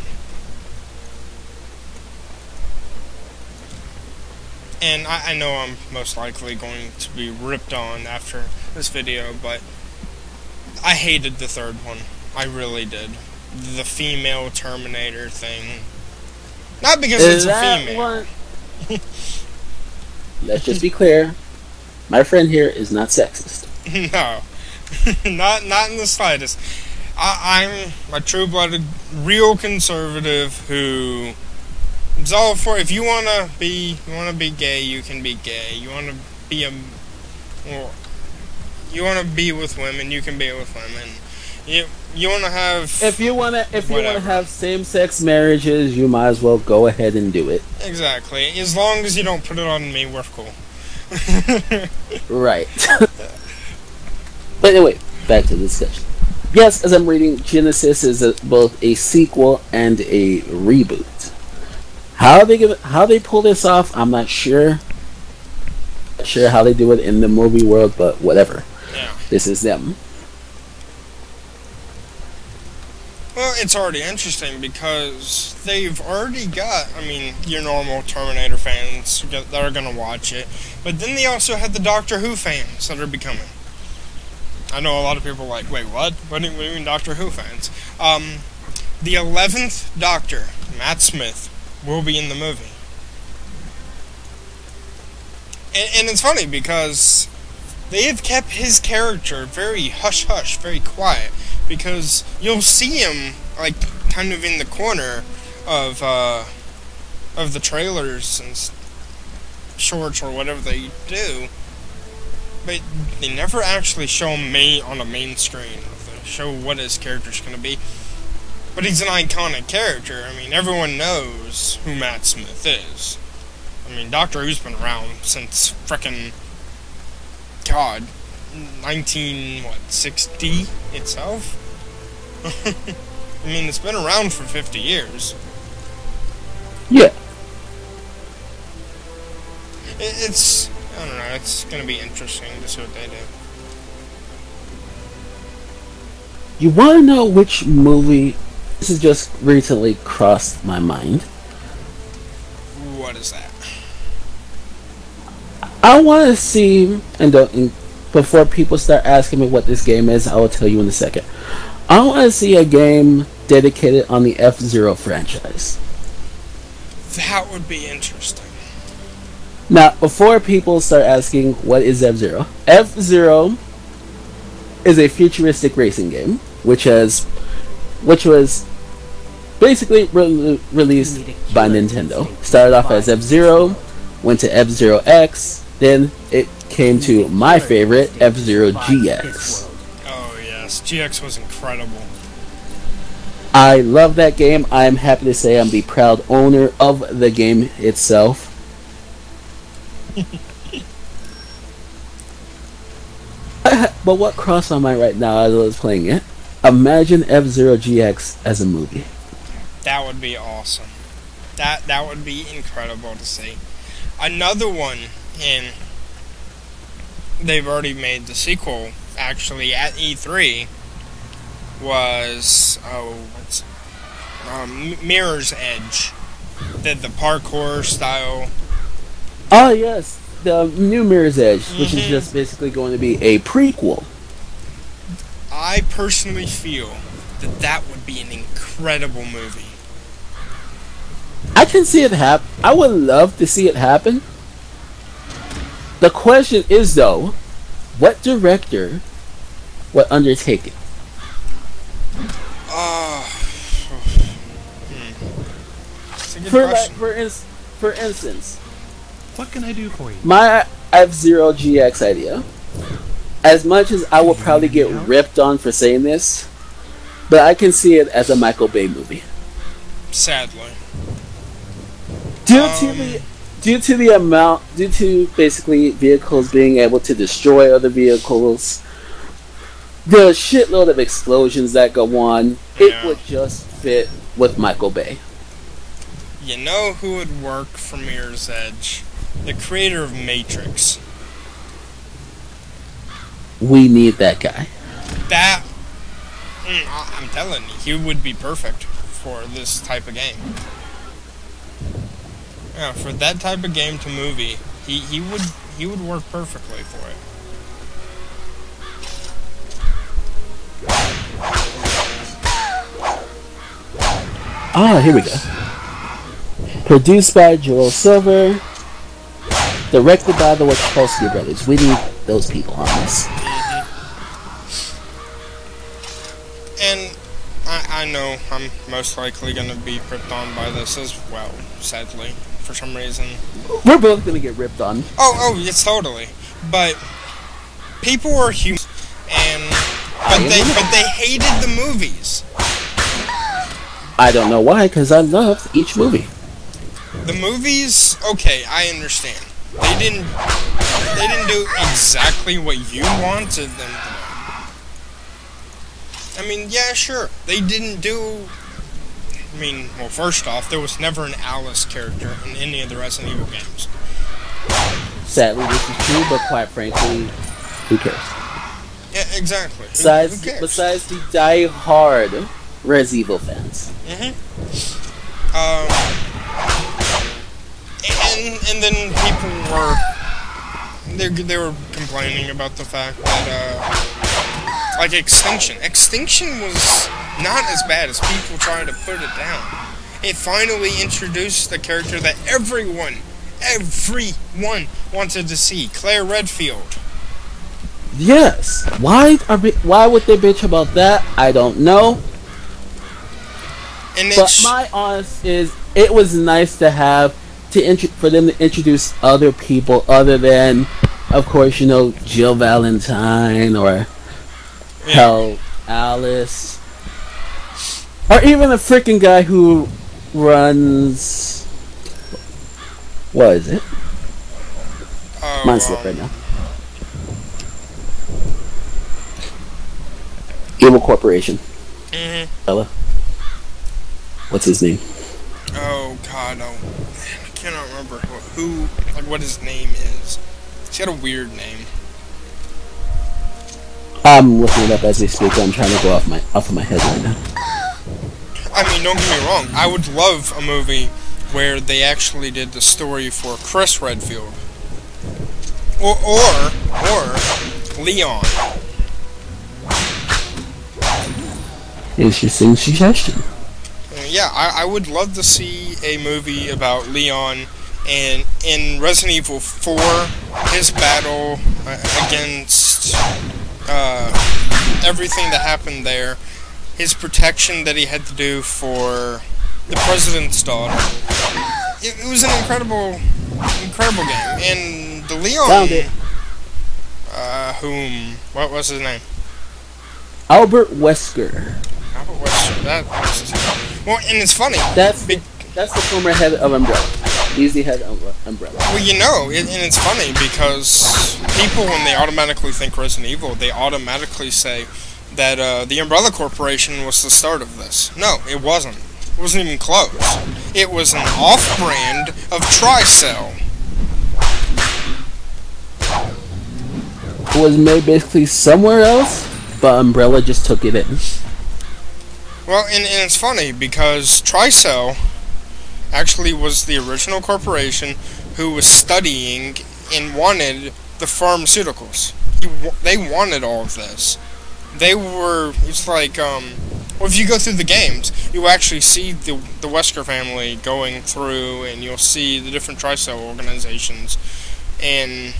And I know I'm most likely going to be ripped on after this video, but I hated the third one. I really did. The female Terminator thing. Not because it's a female. Let's just be clear. My friend here is not sexist. No. not in the slightest. I'm a true-blooded, real conservative who is all for, if you wanna be gay, you can be gay. You wanna be with women, you can be with women. You wanna have, if you wanna have same-sex marriages, you might as well go ahead and do it. Exactly. As long as you don't put it on me, we're cool. Right. But anyway, back to the discussion. Yes, as I'm reading, Genesis is both a sequel and a reboot. How they pull this off, I'm not sure. Not sure how they do it in the movie world, but whatever. Yeah. This is them. Well, it's already interesting because they've already got, I mean, your normal Terminator fans that are going to watch it, but then they also had the Doctor Who fans that are becoming. I know a lot of people are like, wait, what? What do you mean Doctor Who fans? The 11th Doctor, Matt Smith, will be in the movie. And it's funny because they have kept his character very hush-hush, very quiet, because you'll see him, like, kind of in the corner of the trailers and shorts or whatever they do, but they never actually show him on a main screen. They show what his character's going to be. But he's an iconic character. I mean, everyone knows who Matt Smith is. I mean, Doctor Who's been around since frickin', God, 1960 itself? I mean, it's been around for 50 years. Yeah. It's, I don't know, it's gonna be interesting to see what they do. You want to know which movie? This has just recently crossed my mind. What is that? I want to see, and before people start asking me what this game is, I will tell you in a second. I want to see a game dedicated on the F-Zero franchise. That would be interesting. Now, before people start asking what is F-Zero, F-Zero is a futuristic racing game, which was basically released by Nintendo. Started off as F-Zero, went to F-Zero X, then it came to my favorite, F-Zero GX. Oh yes, GX was incredible. I love that game. I am happy to say I'm the proud owner of the game itself. But what crossed my mind right now as I was playing it, imagine F-Zero GX as a movie. That would be awesome. That would be incredible to see. Another one, and they've already made the sequel, actually, at E3, was, Mirror's Edge. the parkour style. Oh yes, the new Mirror's Edge, which is just basically going to be a prequel. I personally feel that that would be an incredible movie. I can see it happen. I would love to see it happen. The question is, though, what director would undertake it? It's a good question. For instance, What can I do for you? my F-Zero GX idea. As much as I will probably get ripped on for saying this, but I can see it as a Michael Bay movie. Sadly. Due to basically vehicles being able to destroy other vehicles, the shitload of explosions that go on, it would just fit with Michael Bay. You know who would work for Mirror's Edge? The creator of Matrix. We need that guy. I'm telling you, he would be perfect for this type of game. Yeah, for that type of game to movie, he would work perfectly for it. Here we go. Produced by Joel Silver. Directed by the Wachowski brothers. We need those people on this. And I know I'm most likely going to be ripped on by this as well, sadly, for some reason. We're both going to get ripped on. Oh, it's totally. But people are human, but they hated the movies. I don't know why, because I loved each movie. The movies, okay, I understand. They didn't do exactly what you wanted them to do. I mean, yeah, sure. They didn't do... I mean, well, first off, there was never an Alice character in any of the Resident Evil games. Sadly, this is true, but quite frankly, who cares? Yeah, exactly. Besides, who cares? besides the die-hard Resident Evil fans. And then people were... They were complaining about the fact that, like Extinction. Extinction was not as bad as people tried to put it down. It finally introduced the character that everyone wanted to see, Claire Redfield. Yes. Why would they bitch about that? I don't know. But my honest is, it was nice to have for them to introduce other people other than, of course, you know, Jill Valentine or hell, Alice, or even the freaking guy who runs. What is it? Mind slip right now. Evil Corporation. Fella. What's his name? Oh God, I cannot remember what his name is. He's got a weird name. I'm looking it up as we speak. I'm trying to go off of my head right now. I mean, don't get me wrong. I would love a movie where they actually did the story for Chris Redfield, or Leon. Interesting suggestion. Yeah, I would love to see a movie about Leon, and in Resident Evil 4, his battle against everything that happened there, his protection that he had to do for the President's daughter. It was an incredible game, and the Leon... Found it. What was his name? Albert Wesker. Albert Wesker, that was his name. Well, and it's funny. That's the former head of Umbrella. He's the head of Umbrella. Well, you know, and it's funny because people, when they automatically think Resident Evil, they automatically say that the Umbrella Corporation was the start of this. No, it wasn't. It wasn't even close. It was an off-brand of Tricell. It was made basically somewhere else, but Umbrella just took it in. Well, and it's funny because Tricell actually was the original corporation who was studying and wanted the pharmaceuticals. They wanted all of this. It's like, well, if you go through the games, you actually see the Wesker family going through, and you'll see the different Tricell organizations, and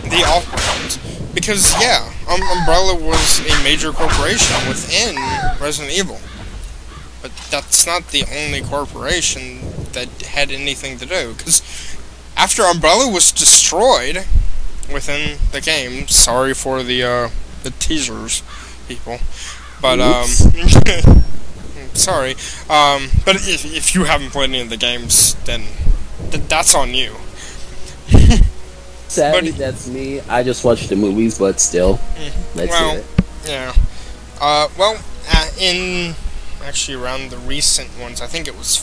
the off-brands. Because, yeah, Umbrella was a major corporation within Resident Evil. But that's not the only corporation that had anything to do. Because after Umbrella was destroyed within the game, sorry for the teasers, people. But, sorry. But if you haven't played any of the games, then that's on you. Sadly, that's me. I just watched the movies, but still, let's hear it. Yeah. In actually around the recent ones, I think it was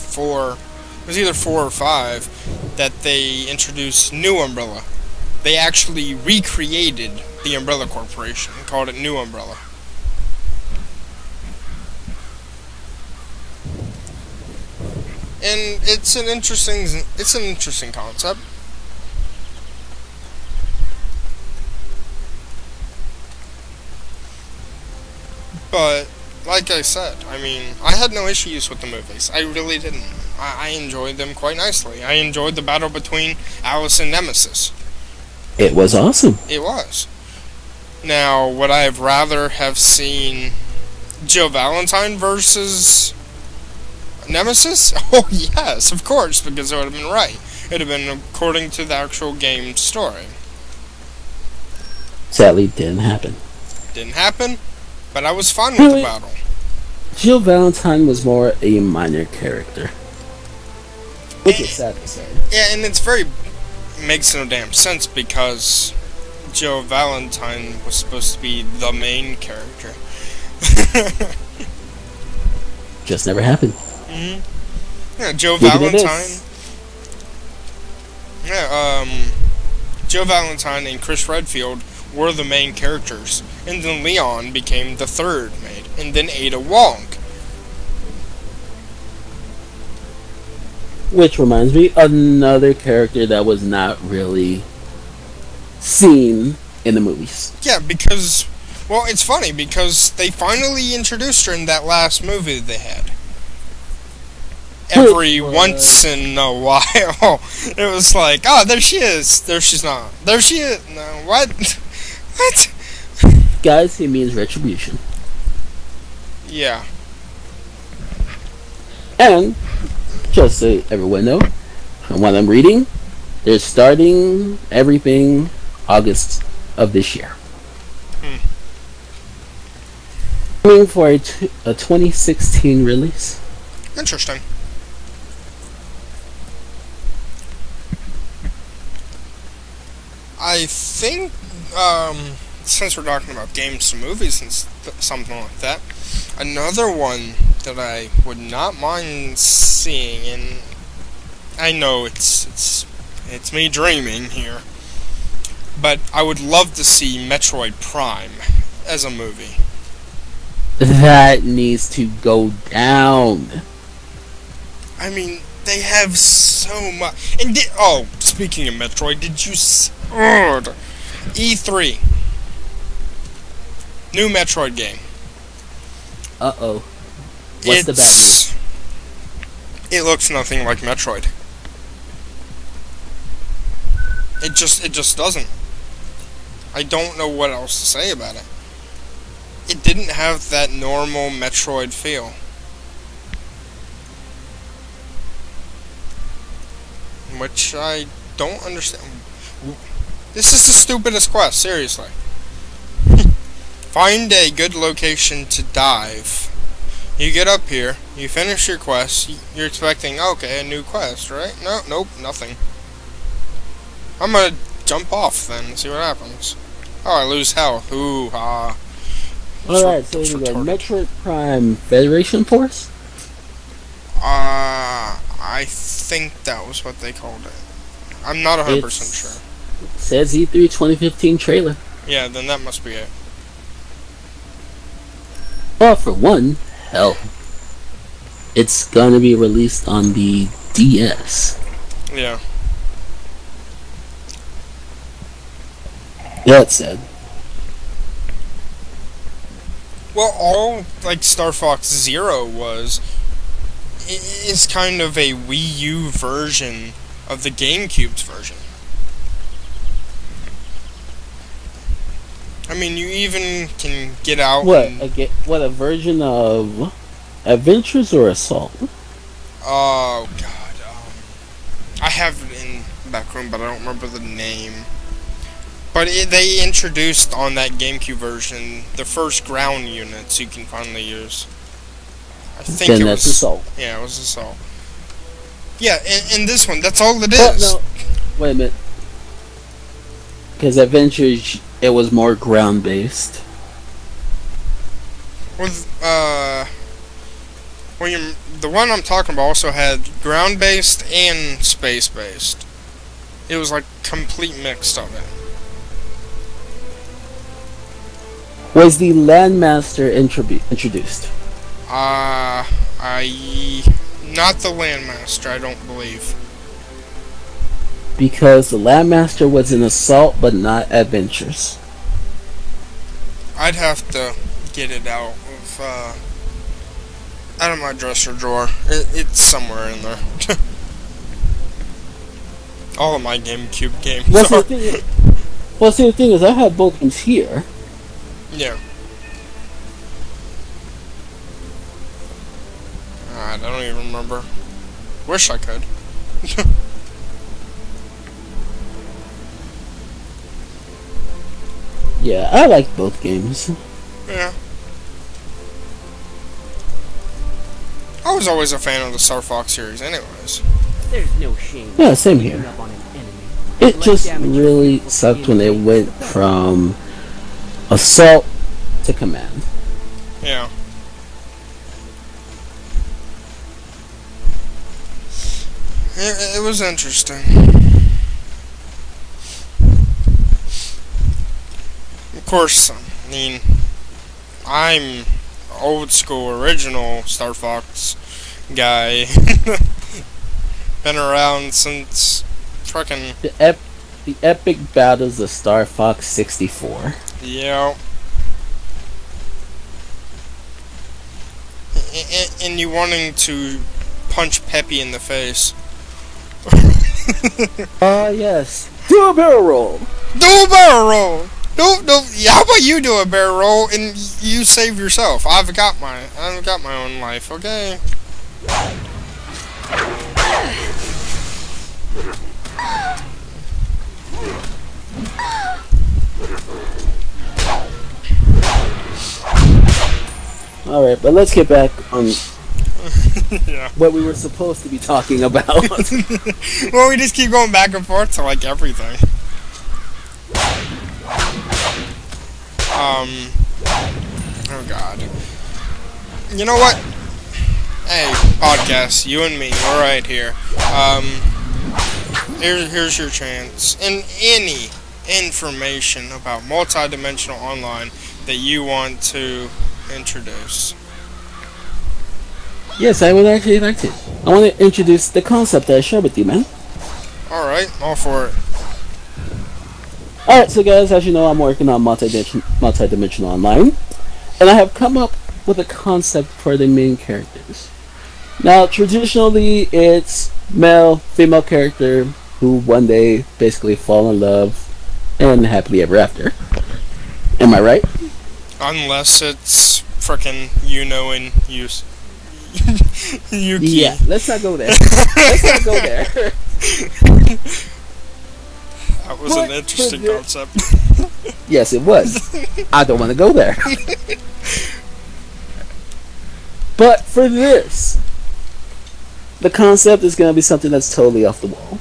either 4 or 5, that they introduced New Umbrella. They actually recreated the Umbrella Corporation and called it New Umbrella. And it's an interesting concept. But, like I said, I mean, I had no issues with the movies. I really didn't. I enjoyed them quite nicely. I enjoyed the battle between Alice and Nemesis. It was awesome. It was. Now, would I have rather have seen Jill Valentine versus Nemesis? Oh, yes, of course, because it would have been right. It would have been according to the actual game story. Sadly, didn't happen. Didn't happen? But I was fine with the battle. Jill Valentine was more a minor character. Which is sad to say. Yeah, and makes no damn sense because Jill Valentine was supposed to be the main character. Just never happened. Yeah, Jill Valentine. Yeah, Jill Valentine and Chris Redfield were the main characters, and then Leon became the third maid, and then Ada Wong. Which reminds me, another character that was not really seen in the movies. Yeah, because, well, it's funny, because they finally introduced her in that last movie they had. Every once in a while, it was like, oh, there she is. There she's not. There she is. No, what? What? Guys, he means retribution. Yeah. And, just so everyone know, from what I'm reading, they're starting everything August of this year. Aiming for a 2016 release. Interesting. I think, since we're talking about games and movies and something like that, another one that I would not mind seeing, and I know it's me dreaming here, but I would love to see Metroid Prime as a movie. That needs to go down. I mean, they have so much. And speaking of Metroid, did you E3 new Metroid game? Uh-oh. What's the bad news? It looks nothing like Metroid. It just doesn't. I don't know what else to say about it. It didn't have that normal Metroid feel. Which I don't understand. This is the stupidest quest, seriously. Find a good location to dive. You get up here, you finish your quest, you're expecting, okay, a new quest, right? Nope, nothing. I'm gonna jump off then and see what happens. Oh, I lose health. Ooh, ah. Alright, so we got Metroid Prime Federation Force? I think that was what they called it. I'm not 100% sure. Says E3 2015 trailer. Yeah, then that must be it. Oh, for one, hell. it's gonna be released on the DS. Yeah. That's sad. Well, all like Star Fox Zero was is kind of a Wii U version of the GameCube's version. I mean, you even can get out. What a version of Adventures or Assault? Oh God, I have it in the back room, but I don't remember the name. But they introduced on that GameCube version the first ground units you can finally use. I think then it that's was Assault. Yeah, it was Assault. Yeah, in this one, that's all it is. No, wait a minute. Because Adventures, it was more ground based. With the one I'm talking about also had ground based and space based. It was like complete mix of it. Was the Landmaster introduced? Not the Landmaster, I don't believe. Because the Landmaster was in Assault, but not Adventures. I'd have to get it out of my dresser drawer. It's somewhere in there. All of my GameCube games. The thing is, I have both games here. Yeah. I don't even remember. Wish I could. Yeah, I like both games. Yeah. I was always a fan of the Star Fox series anyways. There's no shame. Yeah, same here. It just really sucked when they went from Assault to Command. Yeah. It was interesting. Of course, I mean, I'm old school original Star Fox guy. Been around since frickin' the epic battles of Star Fox 64. Yeah. And you wanting to punch Peppy in the face. Yes. Do a barrel roll. Do a barrel roll. No. Yeah, how about you do a barrel roll and you save yourself? I've got my own life. Okay. Alright, but let's get back on Yeah. what we were supposed to be talking about. Well, we just keep going back and forth to like everything. Oh God. You know what? Hey, podcast, you and me, we're right here. Here's your chance. And any information about multidimensional online that you want to introduce. Yes, I would actually like to. I want to introduce the concept that I shared with you, man. Alright, all for it. Alright, so guys, as you know, I'm working on multidimensional online, and I have come up with a concept for the main characters. Now, traditionally, it's male, female character who one day basically fall in love and happily ever after. Am I right? Unless it's frickin' Yuno and Yuki. Yeah, let's not go there. Let's not go there. That was an interesting concept. Yes, it was. I don't want to go there. But for this, the concept is going to be something that's totally off the wall.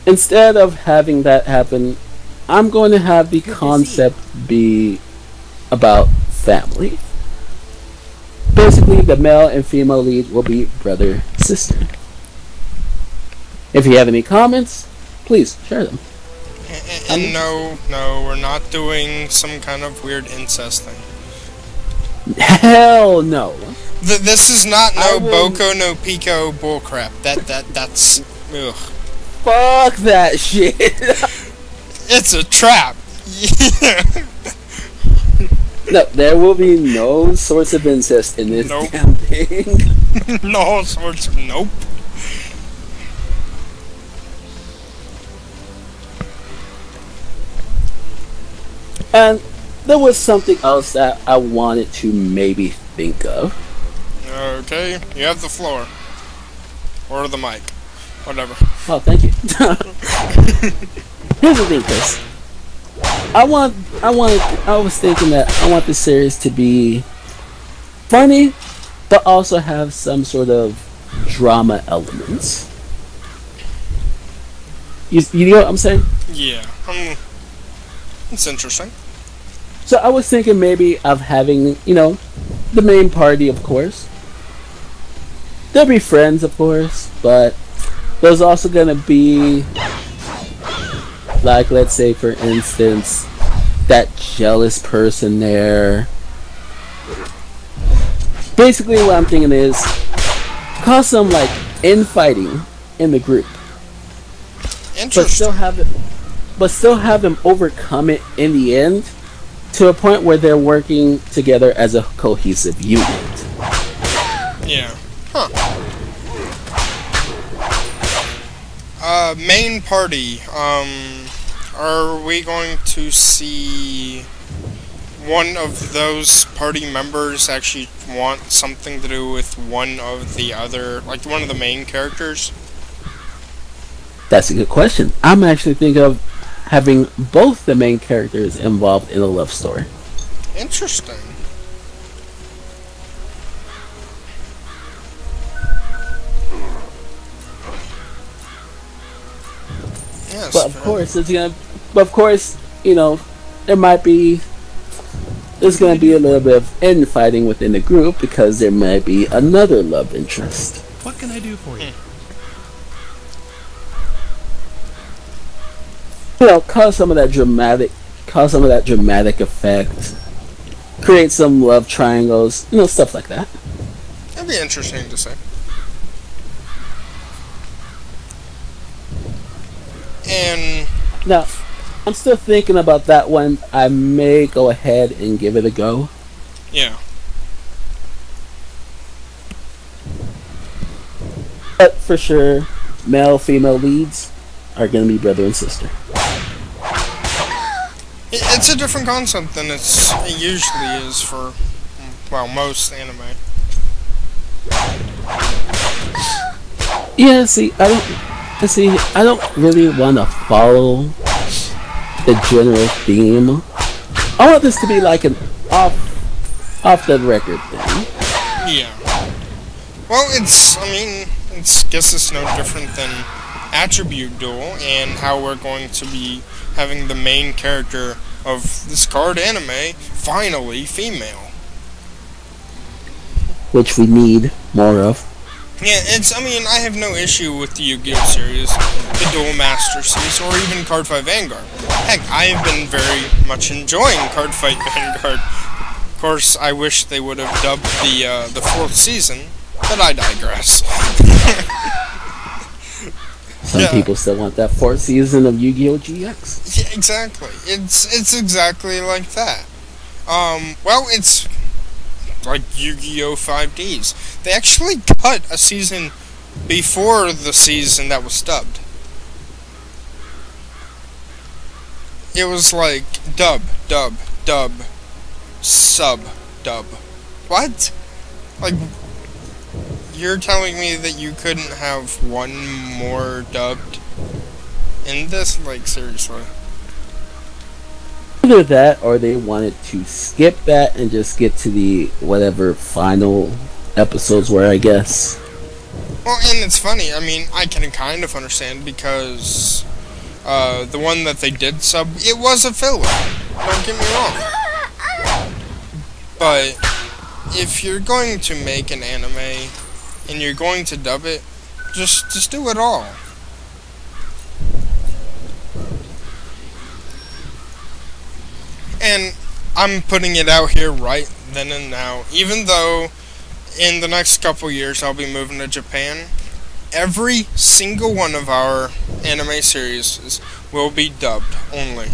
Instead of having that happen, I'm going to have the concept be about family. Basically, the male and female lead will be brother, sister. If you have any comments, please share them. And no, we're not doing some kind of weird incest thing. Hell no. This is not I no will- Boko no Pico bullcrap. That's ugh. Fuck that shit. It's a trap. No, there will be no sorts of incest in this Nope. damn thing. No sorts of nope. And there was something else that I wanted to maybe think of. Okay, you have the floor. Or the mic. Whatever. Oh, thank you. Here's the thing, Chris. I was thinking that I want the series to be funny, but also have some sort of drama elements. You know what I'm saying? Yeah. It's interesting. So I was thinking maybe of having, the main party, of course. There'll be friends, of course, but there's also gonna be, like, let's say, for instance, that jealous person there. Basically, what I'm thinking is cause some, like, infighting in the group, but Interesting. still have them overcome it in the end to a point where they're working together as a cohesive unit. Yeah. Huh. Main party. Are we going to see one of those party members actually want something to do with one of the other, like one of the main characters? That's a good question. I'm actually thinking of having both the main characters involved in a love story. Interesting. Yes. But of course, there's gonna be a little bit of infighting within the group because there might be another love interest. What can I do for you? Cause some of that dramatic effect. Create some love triangles, stuff like that. That'd be interesting to see. And Now, I'm still thinking about that one. I may go ahead and give it a go. yeah. But for sure, male-female leads are going to be brother and sister. It's a different concept than it usually is for, well, most anime. Yeah, I don't really want to follow the general theme. I want this to be like an off the record thing. Yeah. Well, guess it's no different than Attribute Duel and how we're going to be having the main character of this card anime finally female. Which we need more of. Yeah, I have no issue with the Yu-Gi-Oh! Series, the Duel Master series, or even Cardfight Vanguard. Heck, I have been very much enjoying Cardfight Vanguard. Of course, I wish they would have dubbed the fourth season, but I digress. Some people still want that fourth season of Yu-Gi-Oh! GX. Yeah, exactly. It's exactly like that. Well, it's like Yu-Gi-Oh! 5Ds. They actually cut a season before the season that was dubbed. It was like dub, sub, dub. What? Like, you're telling me that you couldn't have one more dubbed in this? Like, seriously. Either that, or they wanted to skip that and just get to the whatever final episodes were, I guess. Well, and it's funny, I can kind of understand because the one that they did sub, it was a filler. Don't get me wrong. But if you're going to make an anime and you're going to dub it, just do it all. And I'm putting it out here right then and now, even though in the next couple years, I'll be moving to Japan. Every single one of our anime series will be dubbed only.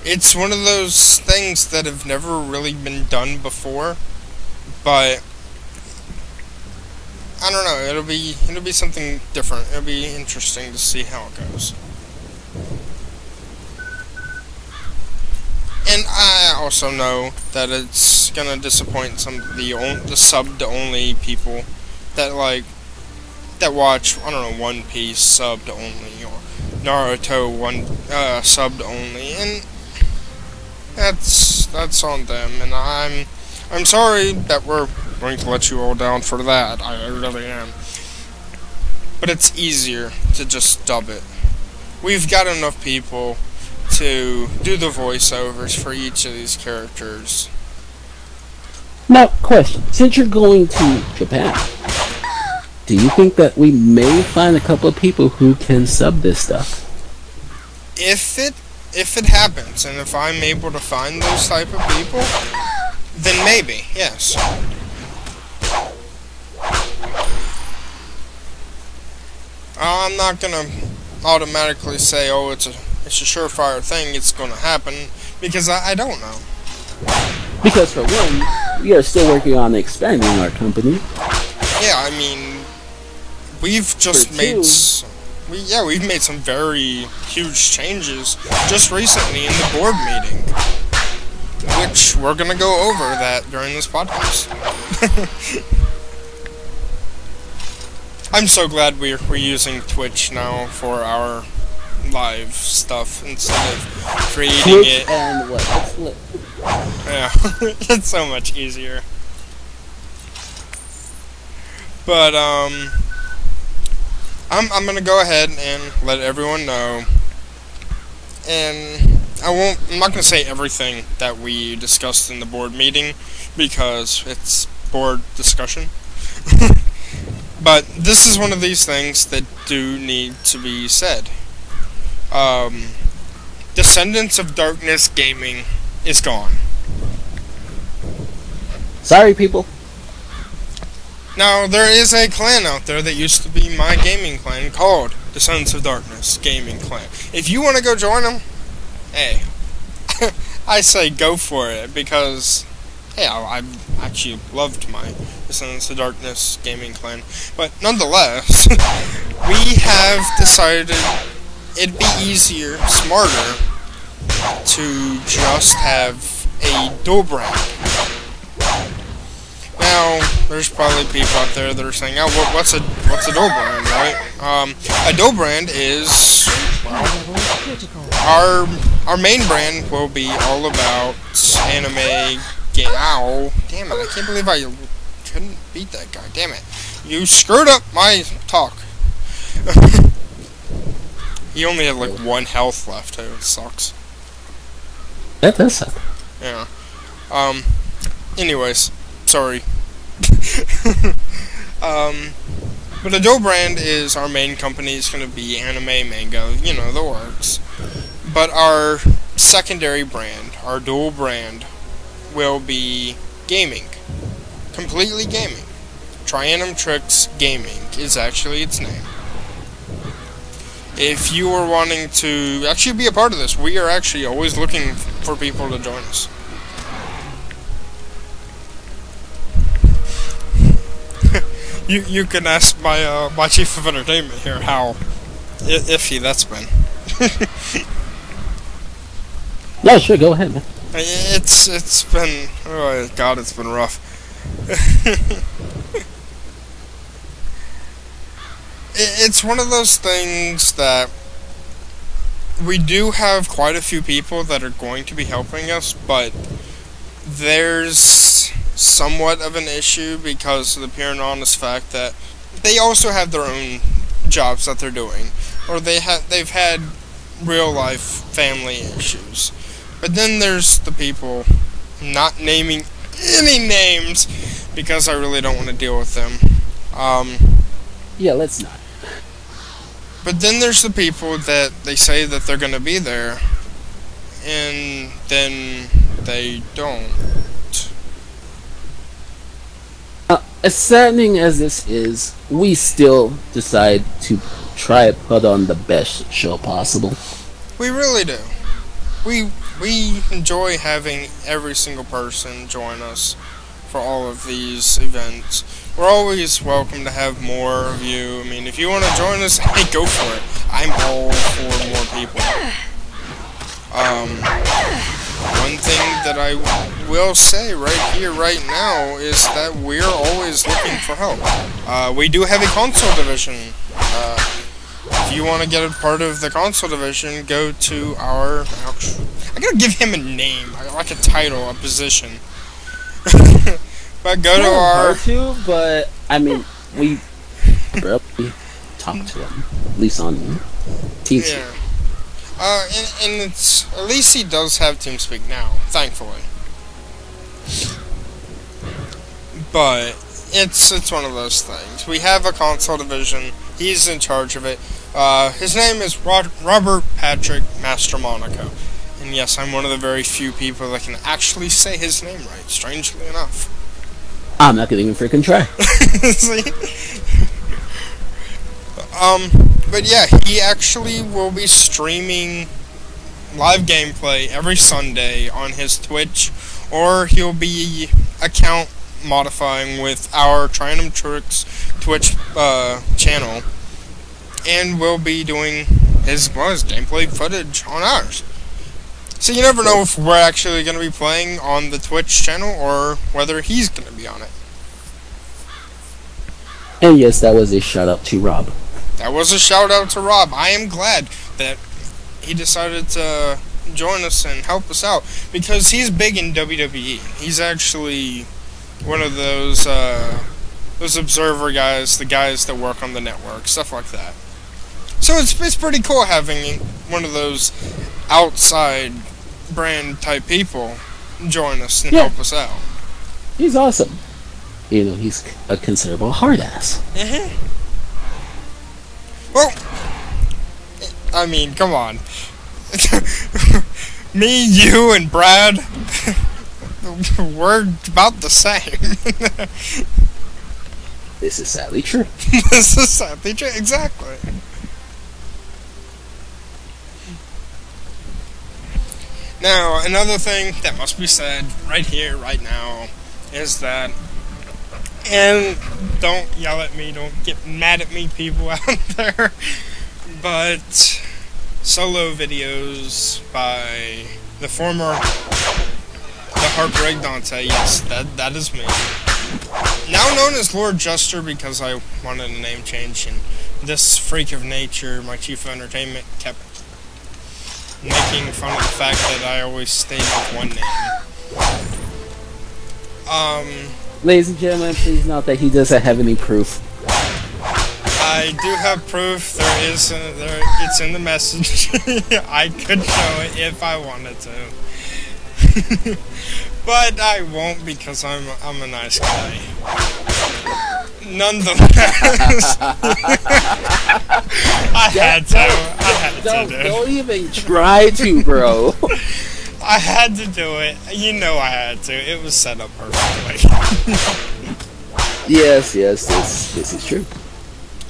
It's one of those things that have never really been done before, but I don't know, it'll be something different. It'll be interesting to see how it goes. And I also know that it's gonna disappoint some of the subbed only people that watch, I don't know, One Piece subbed only, or Naruto subbed only, and that's on them. And I'm sorry that we're going to let you all down for that. I really am. But it's easier to just dub it. We've got enough people to do the voiceovers for each of these characters. Now, question. Since you're going to Japan, do you think that we may find a couple of people who can sub this stuff? If it happens, and if I'm able to find those type of people, then maybe, yes. I'm not gonna automatically say, oh, it's a surefire thing, it's gonna happen, because I don't know. Because for one, we are still working on expanding our company. Yeah, I mean, we've just made we've made some very huge changes just recently in the board meeting, which we're gonna go over that during this podcast. I'm so glad we're using Twitch now for our live stuff instead of creating Twitch it. And what? Yeah, it's so much easier. But I'm gonna go ahead and let everyone know, and I'm not gonna say everything that we discussed in the board meeting because it's board discussion. But this is one of these things that do need to be said. Descendants of Darkness Gaming is gone. Sorry, people. Now, there is a clan out there that used to be my gaming clan called Descendants of Darkness Gaming Clan. If you want to go join them, hey, I say go for it, because hey, I actually loved my Descendants of Darkness Gaming Clan. But nonetheless, we have decided it'd be easier, smarter, to just have a dual brand. Now, there's probably people out there that are saying, oh, what's a dual brand, right? A dual brand is, well, our main brand will be all about anime. Ow, damn it, I can't believe I couldn't beat that guy, damn it. You screwed up my talk. He only had like 1 health left, too. It sucks. That does suck. Yeah. Anyways, sorry. But a dual brand is our main company is going to be anime, manga, you know, the works. But our secondary brand, our dual brand, will be gaming. Completely gaming. Trianum Tricks Gaming is actually its name. If you are wanting to actually be a part of this, we are actually always looking for people to join us. You can ask my my chief of entertainment here how iffy that's been. Yeah, sure, go ahead, man. It's been, oh god, it's been rough. It's one of those things that we do have quite a few people that are going to be helping us, but there's somewhat of an issue because of the pure and honest fact that they also have their own jobs that they're doing, or they've had real life family issues. But then there's the people, not naming any names because I really don't want to deal with them. Yeah, let's not. But then there's the people that they say that they're going to be there, and then they don't. as saddening as this is, we still decide to try to put on the best show possible. We really do. We enjoy having every single person join us for all of these events. We're always welcome to have more of you. I mean, if you want to join us, hey, go for it. I'm all for more people. One thing that I will say right here, right now, is that we're always looking for help. We do have a console division. If you want to get a part of the console division, go to our... I gotta give him a name, like a title, a position. But go to our... hard to, but, I mean, we barely talk to him. At least on TeamSpeak. Yeah. And it's... At least he does have TeamSpeak now, thankfully. But it's one of those things. We have a console division. He's in charge of it. His name is Robert Patrick Master Monaco. And yes, I'm one of the very few people that can actually say his name right, strangely enough. I'm not gonna even freaking try. See? But yeah, he actually will be streaming live gameplay every Sunday on his Twitch, or he'll be account modifying with our Trianum Tricks Twitch channel, and we'll be doing his gameplay footage on ours. So you never know if we're actually going to be playing on the Twitch channel or whether he's going to be on it. And yes, that was a shout out to Rob. That was a shout out to Rob. I am glad that he decided to join us and help us out, because he's big in WWE. He's actually one of those observer guys, the guys that work on the network, stuff like that. So it's pretty cool having one of those outside brand type people join us and help us out. He's awesome. You know, he's a considerable hard ass. Well, I mean, come on. Me, you, and Brad, we're about the same. This is sadly true. This is sadly true, exactly. Now, another thing that must be said right here, right now, is that, and don't yell at me, don't get mad at me, people out there, but solo videos by the former Heartbreak Dante, yes, that is me. Now known as Lord Jester because I wanted a name change, and this freak of nature, my chief of entertainment, kept making fun of the fact that I always stayed with one name. Ladies and gentlemen, please note that he doesn't have any proof. I do have proof. It's in the message. I could show it if I wanted to, but I won't because I'm a nice guy. Nonetheless, I had to. Don't even try to, bro. I had to do it. You know I had to. It was set up perfectly. Yes, this is true.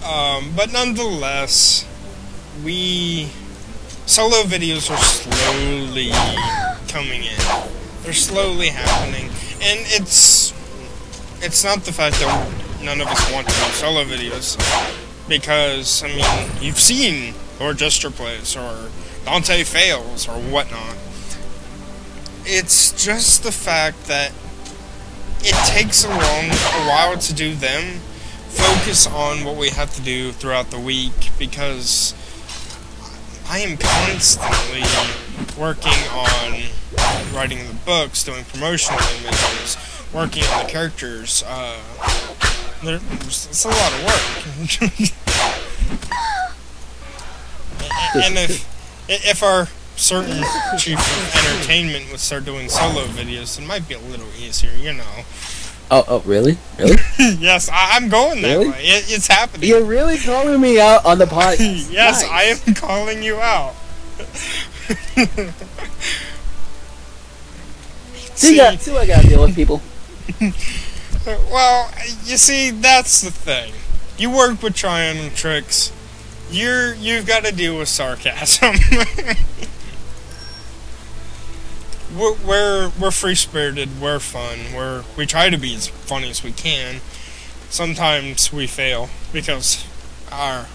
But nonetheless, solo videos are slowly coming in. They're slowly happening, and it's not the fact that none of us want to do solo videos, because, I mean, you've seen Lord Jester plays, or Dante fails, or whatnot. It's just the fact that it takes a while to do them. Focus on what we have to do throughout the week, because I am constantly working on writing the books, doing promotional images, working on the characters. It's a lot of work. And if our certain chief of entertainment would start doing solo videos, it might be a little easier, you know. Oh, really? Really? Yes, I'm going that way. It's happening. You're really calling me out on the podcast. Yes, nice. I am calling you out. See what I gotta deal with, people. Well, you see, that's the thing. You work with Triumtrix. You've got to deal with sarcasm. we're free spirited. We're fun. We try to be as funny as we can. Sometimes we fail because our,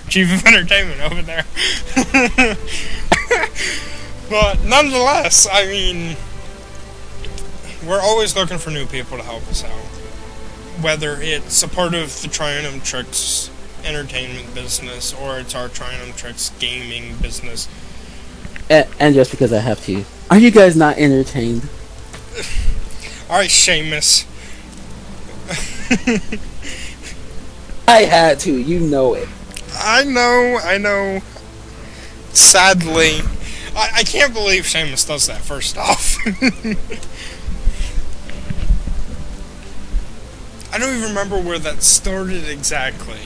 chief of entertainment over there. But nonetheless, I mean, we're always looking for new people to help us out. Whether it's a part of the Triumtrix entertainment business or it's our Triumtrix gaming business. And just because I have to, are you guys not entertained? Alright, Seamus. I had to, you know it. I know. Sadly. I can't believe Seamus does that, first off. I don't even remember where that started exactly.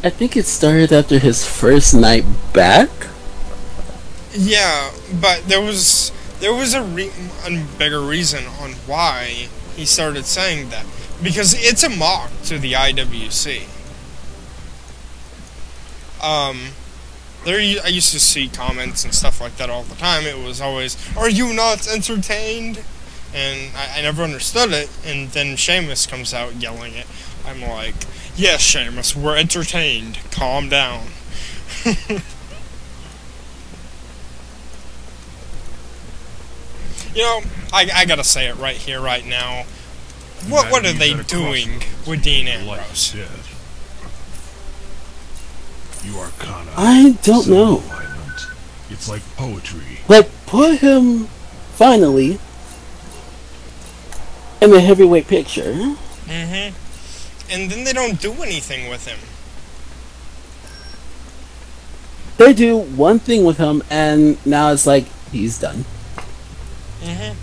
I think it started after his first night back. Yeah, but there was a bigger reason on why he started saying that. Because it's a mock to the IWC. I used to see comments and stuff like that all the time. It was always, "Are you not entertained?" And I never understood it. And then Seamus comes out yelling it. I'm like, "Yes, Seamus, we're entertained. Calm down." I gotta say it right here, right now. What are they doing with Dean Ambrose? You are kinda I don't know. violent. It's like poetry. Like, put him, finally, in the heavyweight picture. Mm-hmm. And then they don't do anything with him. They do one thing with him, and now it's like, he's done. Mm-hmm.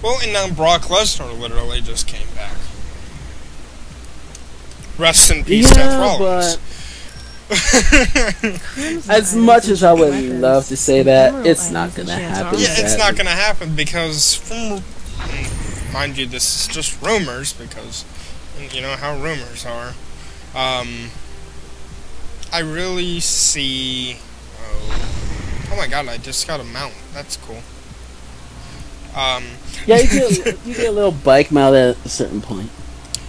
Well, and now Brock Lesnar literally just came back. Rest in peace, Seth Rollins. But as much as I would love to say that, it's not gonna happen. Yeah, it's not gonna happen because, mind you, this is just rumors because you know how rumors are. I really see. Oh my God! I just got a mount. That's cool. Yeah, you get a little bike mount at a certain point.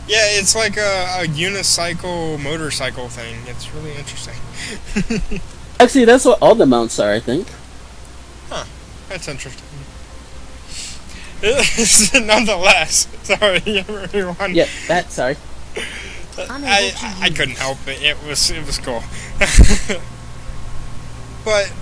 Yeah, it's like a unicycle motorcycle thing. It's really interesting. Actually, that's what all the mounts are, I think. Huh. That's interesting. Nonetheless, sorry everyone. Yeah, sorry. I couldn't help it. It was cool. But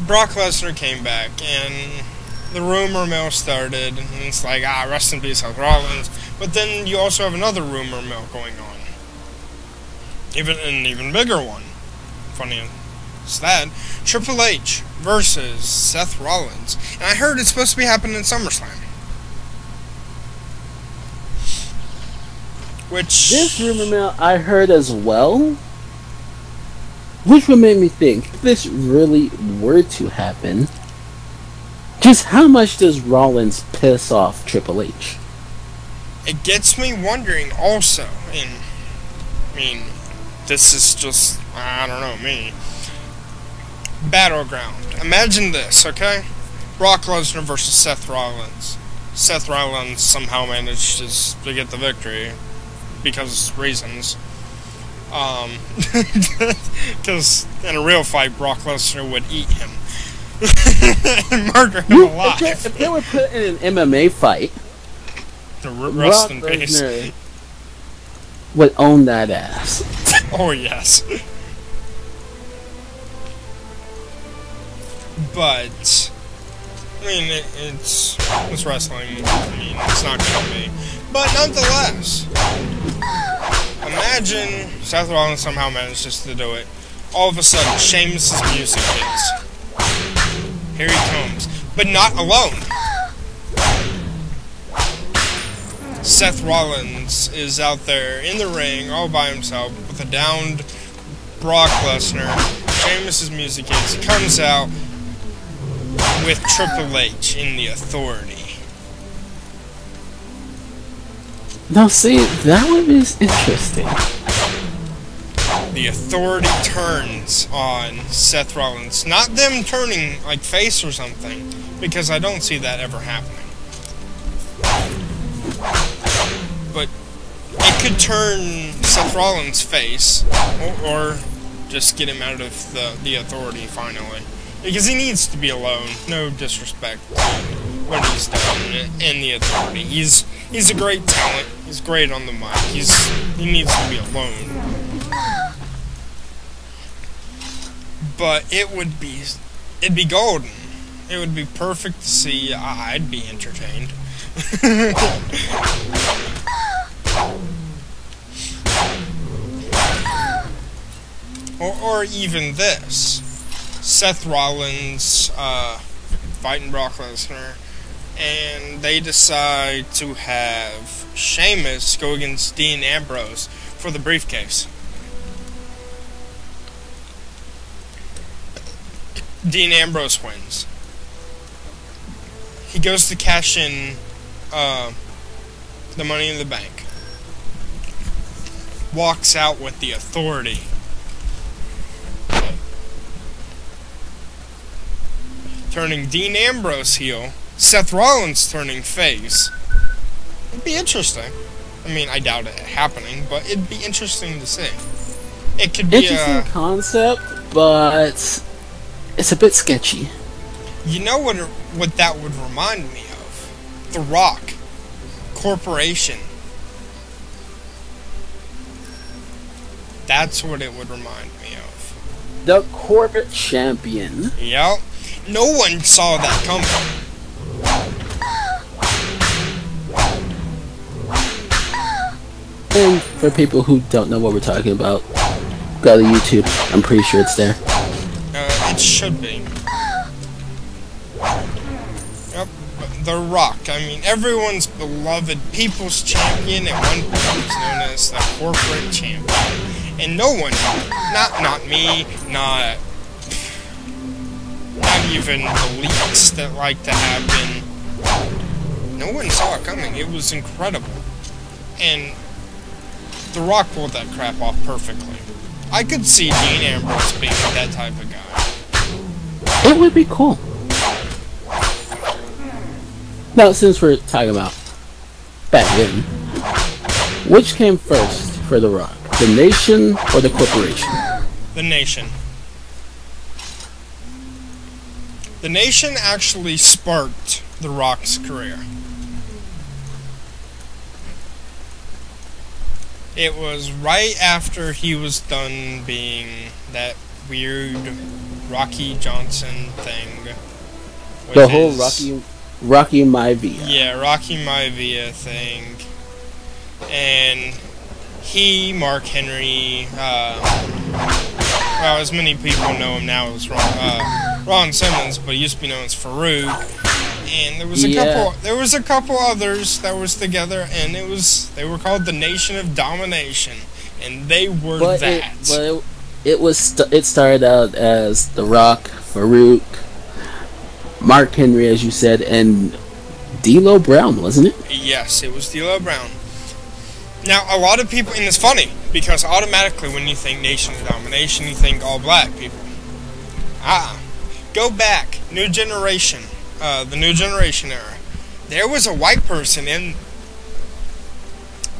Brock Lesnar came back and the rumor mill started, and it's like, rest in peace, Seth Rollins. But then you also have another rumor mill going on. An even bigger one. Funny as that. Triple H versus Seth Rollins. And I heard it's supposed to be happening in SummerSlam. Which... This rumor mill I heard as well. Which would make me think, if this really were to happen, just how much does Rollins piss off Triple H? It gets me wondering also, and I mean, this is just, I don't know, me. Battleground. Imagine this, okay? Brock Lesnar versus Seth Rollins. Seth Rollins somehow manages to get the victory because reasons. Because in a real fight, Brock Lesnar would eat him. And murder him alive. If they were put in an MMA fight, Rest in peace. Lesnar would own that ass. Oh, yes. But, I mean, it's wrestling. I mean, it's not gonna be. But nonetheless, imagine Seth Rollins somehow manages to do it. All of a sudden, Sheamus' music hits. Here he comes. But not alone. Seth Rollins is out there in the ring all by himself with a downed Brock Lesnar. Sheamus' music hits. He comes out with Triple H in the Authority. Now, see, that one is interesting. The Authority turns on Seth Rollins. Not them turning, like, face or something, because I don't see that ever happening. But it could turn Seth Rollins' face, or just get him out of the Authority, finally. Because he needs to be alone. No disrespect to what he's done in the Authority. He's a great talent. He's great on the mic. He needs to be alone. But it'd be golden. It would be perfect to see. I'd be entertained. or even this. Seth Rollins fighting Brock Lesnar, and they decide to have Sheamus go against Dean Ambrose for the briefcase. Dean Ambrose wins. He goes to cash in the Money in the Bank. Walks out with the Authority. Turning Dean Ambrose heel. Seth Rollins turning face. It'd be interesting. I mean, I doubt it happening, but it'd be interesting to see. It could be interesting concept, but it's a bit sketchy. You know what that would remind me of? The Rock Corporation. That's what it would remind me of. The corporate champion. Yep. No one saw that coming. And for people who don't know what we're talking about, go to YouTube. I'm pretty sure it's there. It should be. Yep. The Rock. I mean, everyone's beloved people's champion at one point was known as the corporate champion. And no one, not me, not even the leaks that like to happen. No one saw it coming. It was incredible. And The Rock pulled that crap off perfectly. I could see Dean Ambrose being that type of guy. It would be cool. Now, since we're talking about back then, which came first for The Rock? The nation or the corporation? The nation. The nation actually sparked The Rock's career. It was right after he was done being that weird Rocky Johnson thing. The whole Rocky Maivia. Yeah, Rocky Maivia thing. And he, Mark Henry, well, as many people know him now as Ron Simmons, but he used to be known as Farouk. And there was a couple others that was together, and they were called the Nation of Domination, and they were it started out as The Rock, Farouk, Mark Henry, as you said, and D'Lo Brown, wasn't it? Yes, it was D'Lo Brown. Now, a lot of people, and it's funny, because automatically when you think Nation of Domination, you think all black people. Go back, New Generation. The New Generation era. There was a white person in.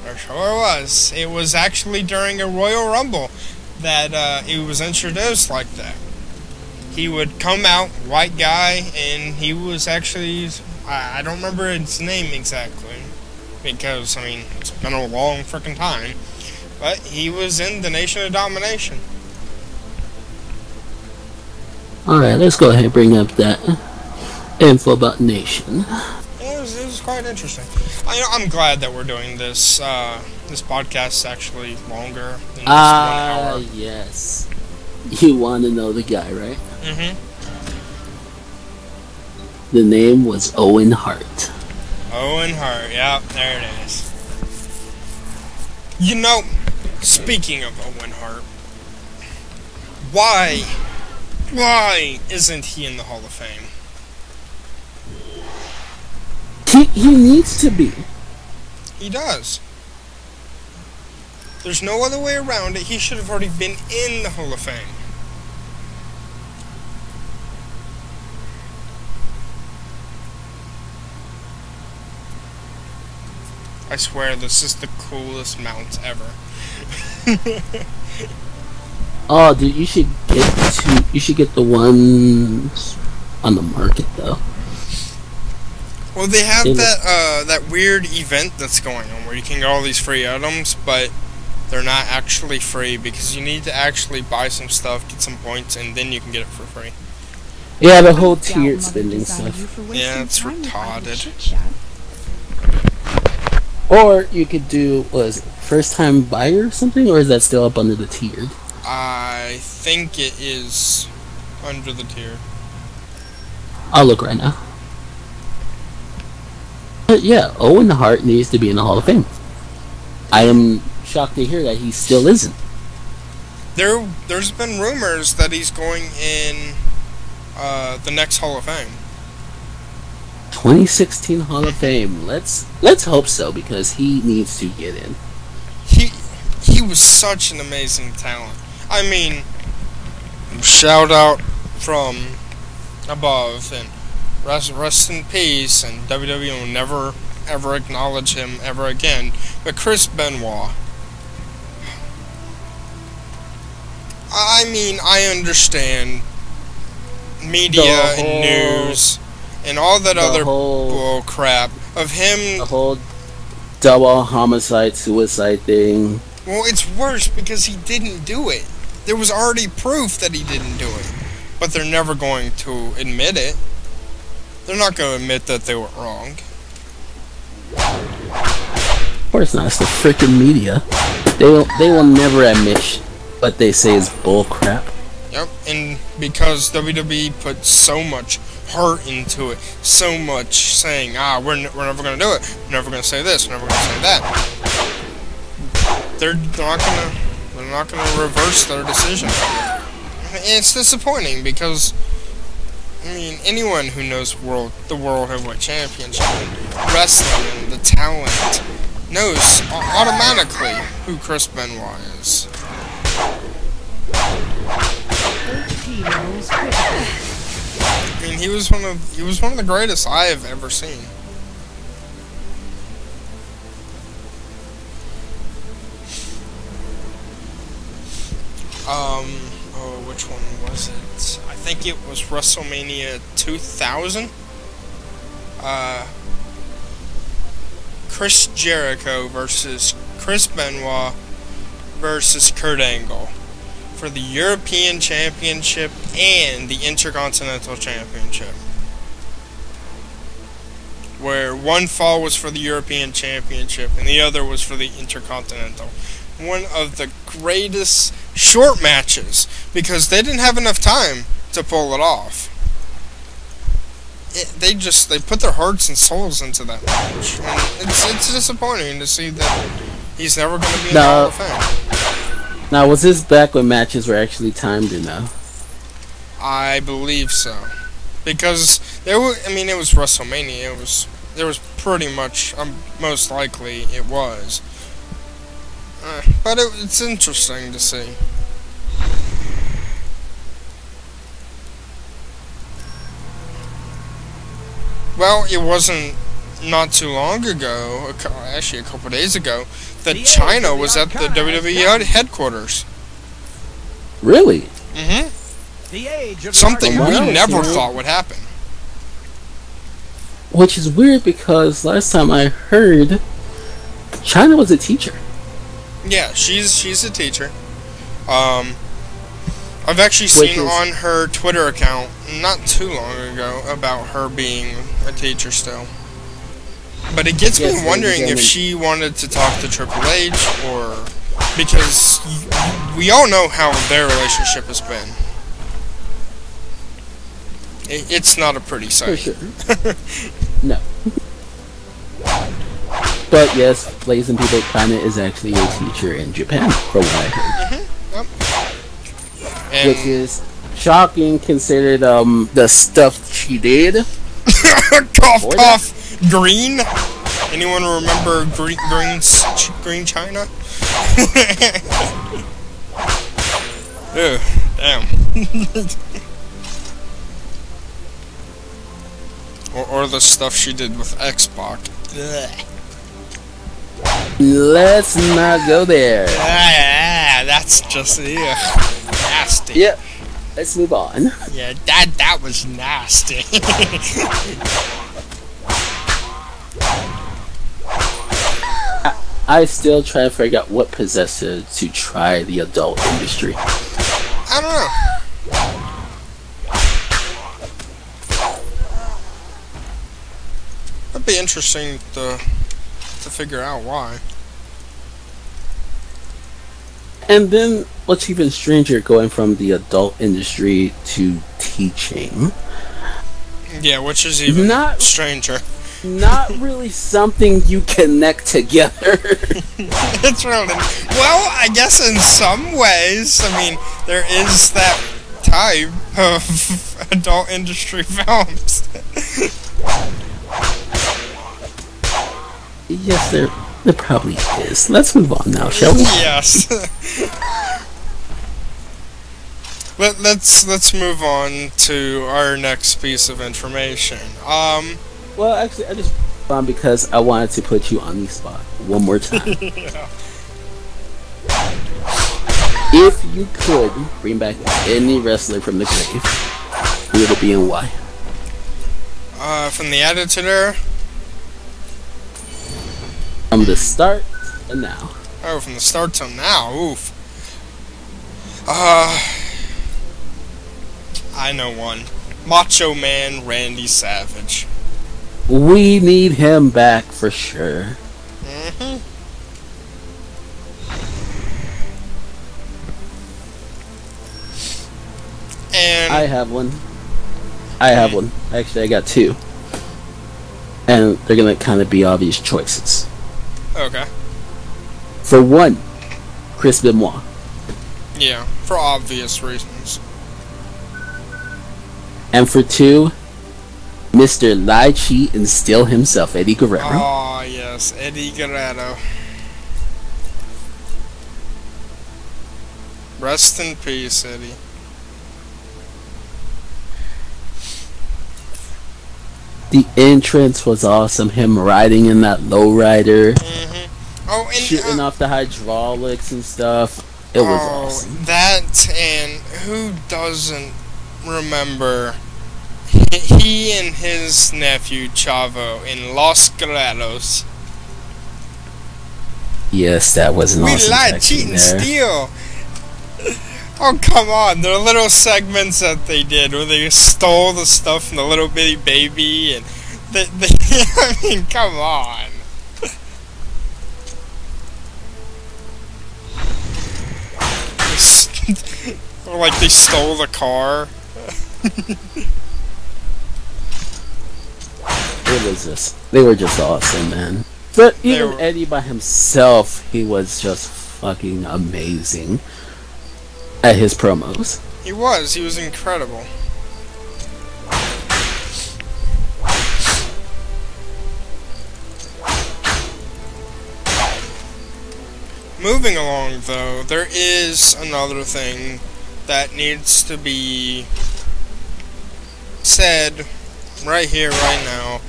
There sure was. It was actually during a Royal Rumble that it was introduced like that. He would come out, white guy, and he was actually. I don't remember his name exactly. Because, I mean, it's been a long freaking time. But he was in the Nation of Domination. Alright, let's go ahead and bring up that info about Nation. Yeah, it was quite interesting. I'm glad that we're doing this. This podcast is actually longer than just 1 hour. Yes. You want to know the guy, right? Mm-hmm. The name was Owen Hart. Owen Hart, yeah, there it is. You know, speaking of Owen Hart, why isn't he in the Hall of Fame? He needs to be. He does. There's no other way around it. He should have already been in the Hall of Fame. I swear this is the coolest mount ever. Oh, dude, you should get the ones on the market though. Well, they have that weird event that's going on where you can get all these free items, but they're not actually free because you need to actually buy some stuff, get some points, and then you can get it for free. Yeah, the whole tiered spending stuff. Yeah, it's retarded. Or you could do, first time buyer or something, or is that still up under the tiered? I think it is under the tier. I'll look right now. But yeah, Owen Hart needs to be in the Hall of Fame. I am shocked to hear that he still isn't. There's been rumors that he's going in the next Hall of Fame. 2016 Hall of Fame. Let's hope so, because he needs to get in. He was such an amazing talent. I mean, shout out from above, and rest in peace, and WWE will never ever acknowledge him ever again. But Chris Benoit, I mean, I understand media and news and all that other bull crap of him. The whole double homicide suicide thing. Well, it's worse because he didn't do it. There was already proof that he didn't do it. But they're never going to admit it. They're not going to admit that they were wrong. Of course not. It's the freaking media. They will never admit what they say is bull crap. Yep, and because WWE put so much heart into it, so much saying, we're never going to do it, we're never going to say this, we're never going to say that. They're not gonna reverse their decision. And it's disappointing because, I mean, anyone who knows the World Heavyweight Championship, wrestling, and the talent knows automatically who Chris Benoit is. I mean, he was one of the greatest I have ever seen. Which one was it? I think it was WrestleMania 2000. Chris Jericho versus Chris Benoit versus Kurt Angle for the European Championship and the Intercontinental Championship. Where one fall was for the European Championship and the other was for the Intercontinental. One of the greatest short matches because they didn't have enough time to pull it off. They put their hearts and souls into that match, and it's disappointing to see that he's never going to be in the Hall of Fame. Now, was this back when matches were actually timed or no? I believe so, because it was WrestleMania. There was pretty much most likely it was. But it's interesting to see. Well, it wasn't not too long ago, actually a couple days ago, that China was at the WWE headquarters. Really? Mm-hmm. Something we never thought would happen. Which is weird because last time I heard, China was a teacher. Yeah, she's a teacher. I've actually seen on her Twitter account not too long ago about her being a teacher still. But it gets me wondering if she wanted to talk to Triple H, or because we all know how their relationship has been. It's not a pretty sight. For sure. No. But yes, ladies and people, Kana is actually a teacher in Japan, from what I heard. Yep. Which is shocking, considered the stuff she did. Cough. Green. Anyone remember Green China? Ew, damn. or the stuff she did with Xbox. Ugh. Let's not go there. Ah, that's just nasty. Yep. Let's move on. Yeah, that was nasty. I still try to figure out what possessed her to try the adult industry. I don't know. That'd be interesting to figure out why. And then, what's even stranger, going from the adult industry to teaching. Yeah, which is even stranger. Not really something you connect together. It's really... Well, I guess in some ways, I mean, there is that type of adult industry films. Yes, there probably is. Let's move on now, shall we? Yes. Let's move on to our next piece of information. Well, actually, I just on because I wanted to put you on the spot one more time. Yeah. If you could bring back any wrestler from the grave, who would it be and why? From the Attitude Era? From the start and now. Oh, from the start till now. Oof. I know one. Macho Man Randy Savage. We need him back for sure. Mm-hmm. And I have one. Actually, I got two. And they're gonna kind of be obvious choices. okay. For one, Chris Benoit. Yeah, for obvious reasons. And for two, Mr. Lie, Cheat, and Steal himself, Eddie Guerrero. Oh, yes, Eddie Guerrero. Rest in peace, Eddie. The entrance was awesome. Him riding in that lowrider, Oh, and shooting off the hydraulics and stuff. It was awesome. That, and who doesn't remember he and his nephew Chavo in Los Guerreros? Yes, that was an awesome We lie, tag cheat, team and there. steal. Oh, come on. There are little segments that they did where they stole the stuff from the little bitty baby, and they I mean, come on. Or like they stole the car. They were just awesome, man. But even were. Eddie by himself, he was just fucking amazing at his promos. He was incredible. Moving along, though, there is another thing that needs to be said right here, right now.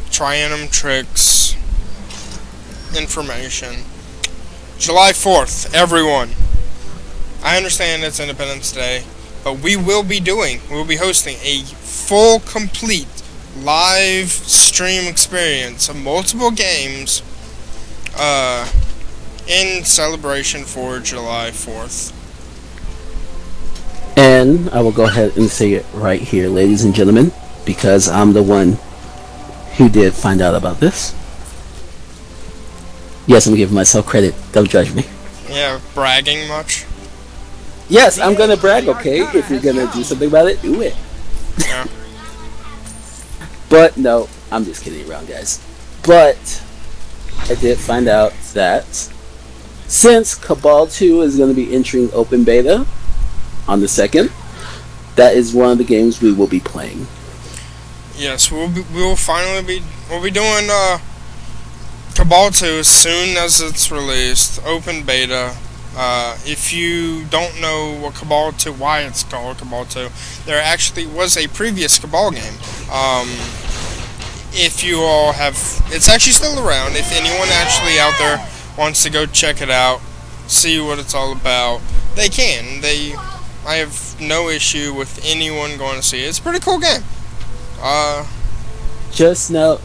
Trianum Tricks information. July 4th, everyone. I understand it's Independence Day, but we'll be hosting a full, complete, live stream experience of multiple games, in celebration for July 4th. And I will go ahead and say it right here, ladies and gentlemen, because I'm the one who did find out about this. Yes, I'm giving myself credit. Don't judge me. Yeah, bragging much? Yes, I'm gonna brag, okay? If you're gonna do something about it, do it. Yeah. But no, I'm just kidding around, guys. But I did find out that since Cabal 2 is going to be entering open beta on the 2nd, that is one of the games we will be playing. Yes, we'll be doing Cabal 2, as soon as it's released, open beta. If you don't know what Cabal 2, why it's called Cabal 2, there actually was a previous Cabal game. If you all have, it's actually still around. If anyone actually out there wants to go check it out, see what it's all about, they can. I have no issue with anyone going to see it. It's a pretty cool game. Just know,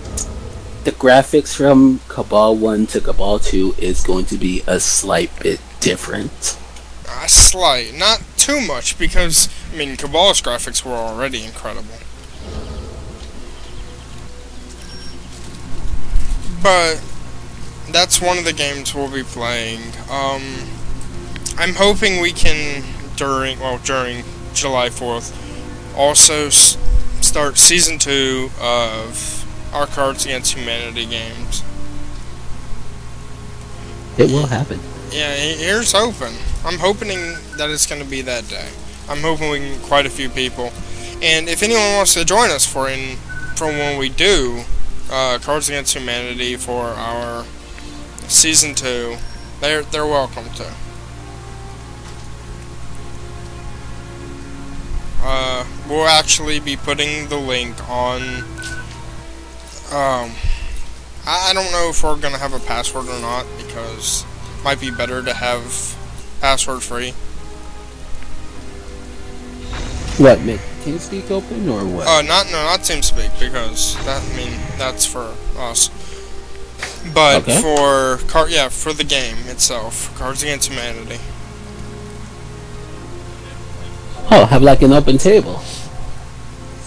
the graphics from Cabal 1 to Cabal 2 is going to be a slight bit different. Slight, not too much, because, I mean, Cabal's graphics were already incredible. But that's one of the games we'll be playing. I'm hoping we can, during July 4th, also start Season 2 of our Cards Against Humanity games. It will happen. Yeah, here's hoping. I'm hoping that it's going to be that day. I'm hoping we can get quite a few people. And if anyone wants to join us for when we do Cards Against Humanity for our Season 2, they're welcome to. We'll actually be putting the link on, I don't know if we're going to have a password or not, because it might be better to have password free. What, make TeamSpeak open or what? Not TeamSpeak, because that's for us. But okay. For the game itself, Cards Against Humanity. Oh, have like an open table.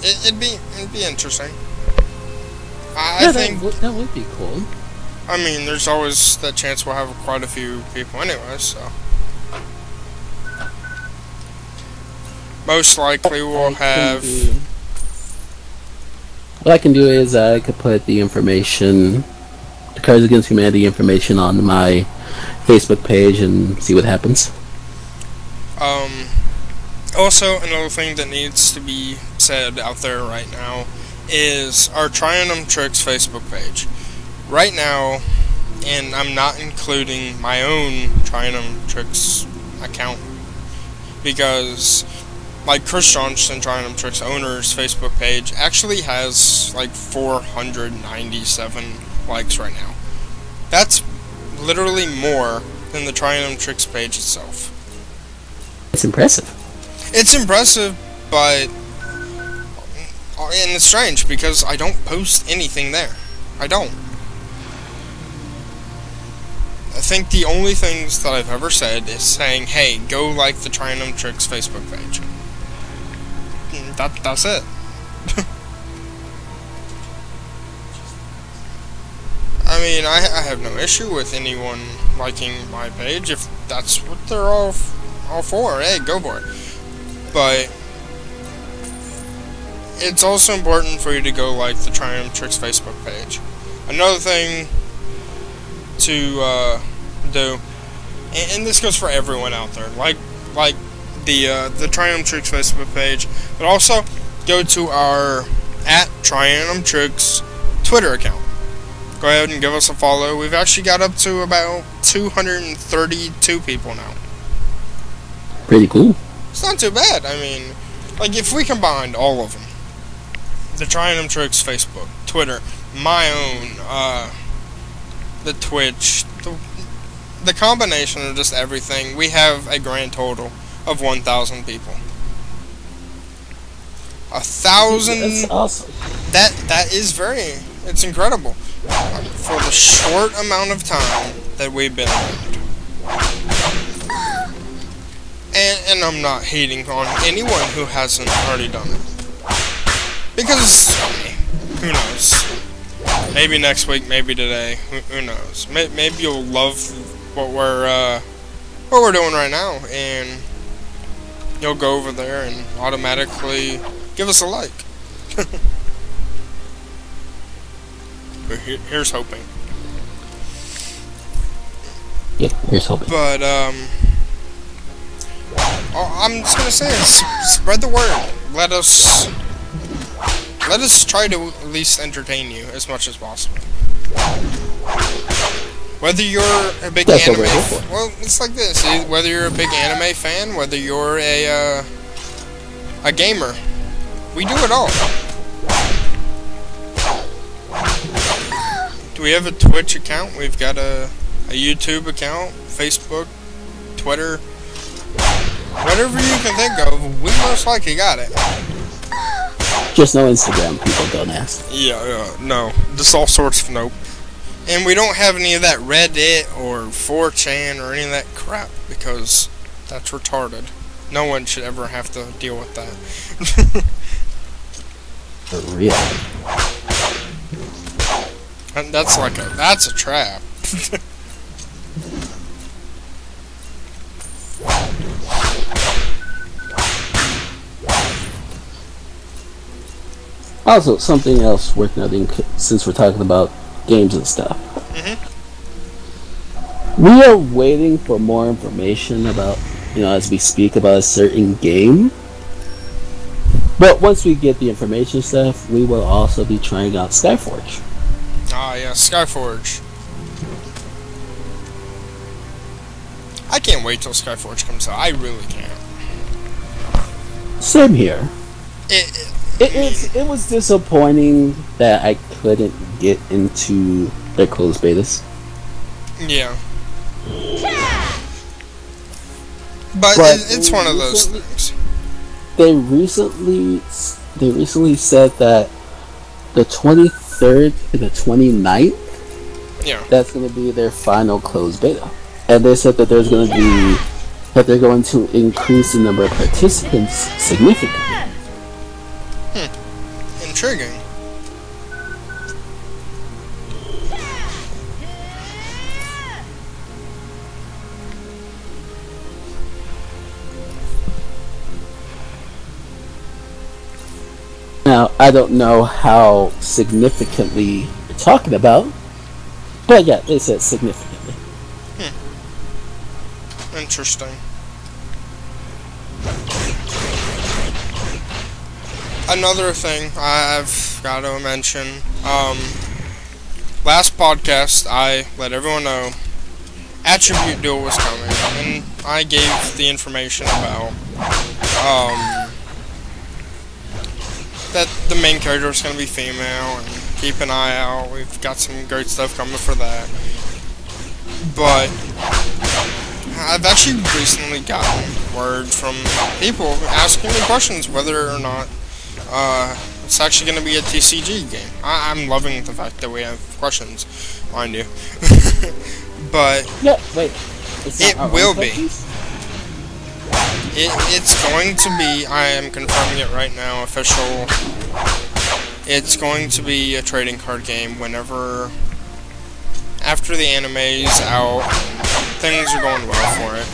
It'd be interesting. I think that would be cool. I mean, there's always that chance we'll have quite a few people anyway, so most likely we'll have. What I can do is I could put the information, the Cards Against Humanity information, on my Facebook page and see what happens. Also, another thing that needs to be said out there right now is our Trying Them Tricks Facebook page. Right now, and I'm not including my own Trying Them Tricks account, because like Chris Johnston, Trying Them Tricks owner's Facebook page actually has like 497 likes right now. That's literally more than the Trying Them Tricks page itself. It's impressive. It's impressive, but and it's strange because I don't post anything there. I don't. I think the only things that I've ever said is saying, hey, go like the Trying Them Tricks Facebook page. That's it. I mean, I have no issue with anyone liking my page if that's what they're all for. Hey, go for it. But it's also important for you to go like the Trying Them Tricks Facebook page. Another thing to do, and this goes for everyone out there, like the Trying Them Tricks Facebook page, but also go to our @TryingThemTricks Twitter account. Go ahead and give us a follow. We've actually got up to about 232 people now. Pretty cool. It's not too bad. I mean, like, if we combined all of them, the Trying Them Tricks Facebook, Twitter, my own, the Twitch, the combination of just everything, we have a grand total of 1,000 people. 1,000. That's awesome. That is it's incredible for the short amount of time that we've been around. And I'm not hating on anyone who hasn't already done it. Because, who knows? Maybe next week, maybe today. Who knows? Maybe you'll love what we're doing right now, and you'll go over there and automatically give us a like. But here's hoping. Yeah, here's hoping. But I'm just gonna say is spread the word. Let us try to at least entertain you as much as possible. Whether you're a big That's what anime, we're here for. well, it's like this. Whether you're a big anime fan, whether you're a gamer, we do it all. Do we have a Twitch account? We've got a YouTube account, Facebook, Twitter, whatever you can think of. We most likely got it. Just no Instagram, people don't ask. Yeah, no, just all sorts of nope. And we don't have any of that Reddit or 4chan or any of that crap because that's retarded. No one should ever have to deal with that. For real. And that's a trap. Also, something else worth noting, since we're talking about games and stuff. We are waiting for more information about, as we speak about a certain game. But once we get the information stuff, we will also be trying out Skyforge. Ah, yeah, Skyforge. I can't wait till Skyforge comes out. I really can't. Same here. It was disappointing that I couldn't get into their closed betas. Yeah. But it's one of those things. They recently said that the 23rd and the 29th, that's going to be their final closed beta. And they said that they're going to increase the number of participants significantly. Intriguing. Now, I don't know how significantly you're talking about, but yeah, they said significantly. Interesting. Another thing I've got to mention, last podcast I let everyone know Attribute Duel was coming, and I gave the information about that the main character is going to be female, and keep an eye out. We've got some great stuff coming for that. But I've actually recently gotten word from people asking me questions whether or not it's actually going to be a TCG game. I'm loving the fact that we have questions, mind you. But yeah, wait, it will be. It's going to be, I am confirming it right now, official. It's going to be a trading card game whenever, after the anime's out, things are going well for it.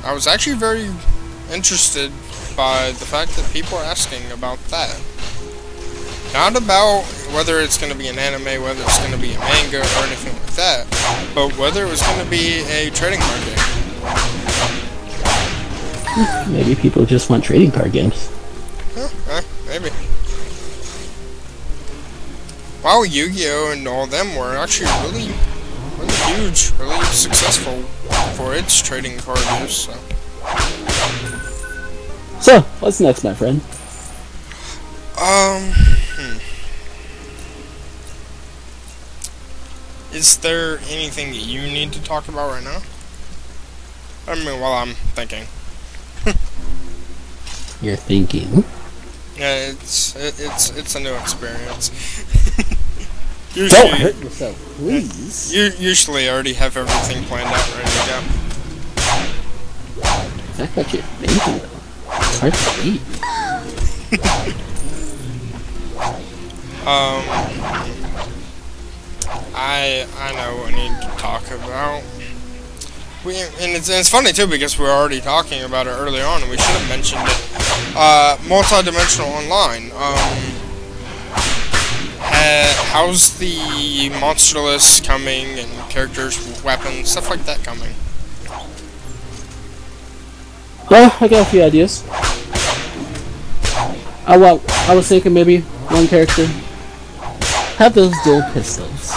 I was actually very interested by the fact that people are asking about that. Not about whether it's going to be an anime, whether it's going to be a manga, or anything like that, but whether it was going to be a trading card game. Maybe people just want trading card games. Maybe. Wow, Yu-Gi-Oh! And all them were actually really huge, really successful for its trading card use, So, what's next, my friend? Is there anything that you need to talk about right now? I mean, while I'm thinking. You're thinking? Yeah, it's a new experience. Don't hurt yourself, please. You usually already have everything planned out, ready to go. That's what you're thinking, though. It's hard to read. I know what I need to talk about. And it's funny too because we were already talking about it earlier on, and we should have mentioned it. Multi-dimensional online. How's the monster list coming, and characters, weapons, stuff like that coming? Well, I got a few ideas. I was thinking maybe one character, have those dual pistols.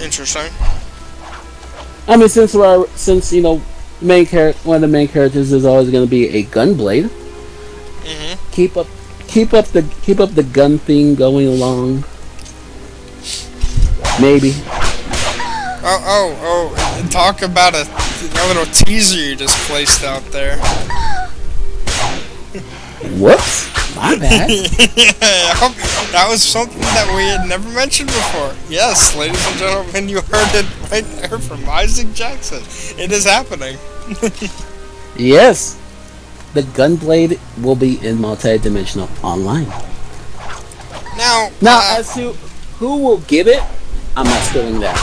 Interesting. I mean, since you know, one of the main characters is always going to be a gunblade. Mm-hmm. Keep up the gun theme going along. Maybe. Oh! Talk about a little teaser you just placed out there. Whoops! My bad. That was something that we had never mentioned before. Yes, ladies and gentlemen, you heard it right there from Isaac Jackson. It is happening. Yes, the gunblade will be in multi-dimensional online. Now, as to who will get it, I'm not spilling that.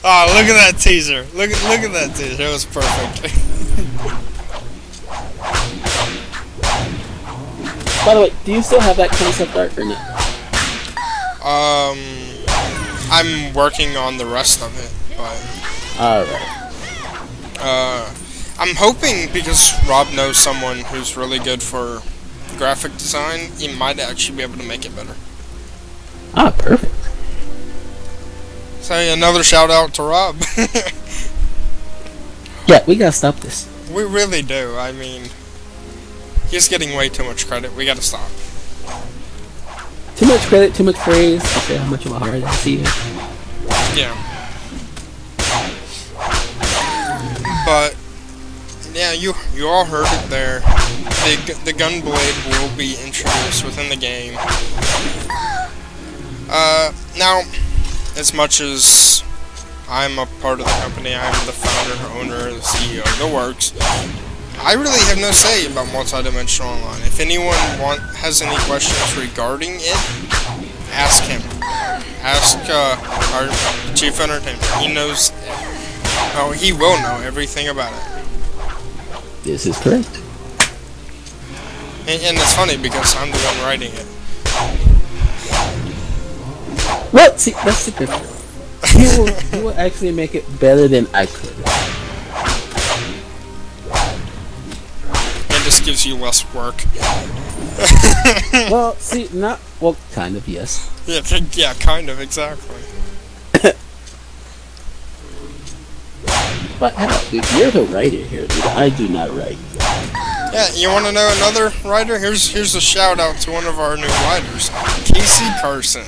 Oh, look at that teaser! Look at that teaser. It was perfect. By the way, do you still have that concept art or no? I'm working on the rest of it, but alright. I'm hoping, because Rob knows someone who's really good for graphic design, he might actually be able to make it better. Ah, perfect. So another shout out to Rob. Yeah, we gotta stop this. We really do. I mean, he's getting way too much credit. We gotta stop. Too much credit, too much praise. I say how much of a heart I see it. Yeah. But yeah, you all heard it there. The gunblade will be introduced within the game. Now, as much as I'm a part of the company, I'm the founder, owner, the CEO, the works, I really have no say about multidimensional online. If anyone has any questions regarding it, ask him. Ask our chief entertainer. He knows. Oh, he will know everything about it. This is correct. And it's funny because I'm the one writing it. Well, see, that's the good part. You will actually make it better than I could. It just gives you less work. Well, see, well, kind of, yes. Yeah, kind of, exactly. But hell, dude, you're the writer here, dude. I do not write. Yeah, you want to know another writer? Here's a shout out to one of our new writers, Casey Carson.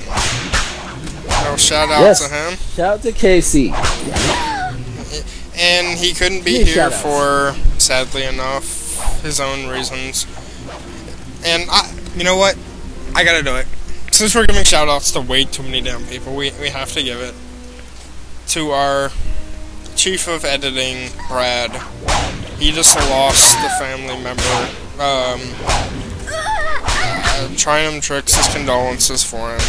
No, shout out to him. Shout out to Casey. And he couldn't be here for, sadly enough, his own reasons. And you know what? I gotta do it. Since we're giving shout outs to way too many damn people, we have to give it to our chief of editing, Brad. He just lost a family member. Trying him tricks, his condolences for him.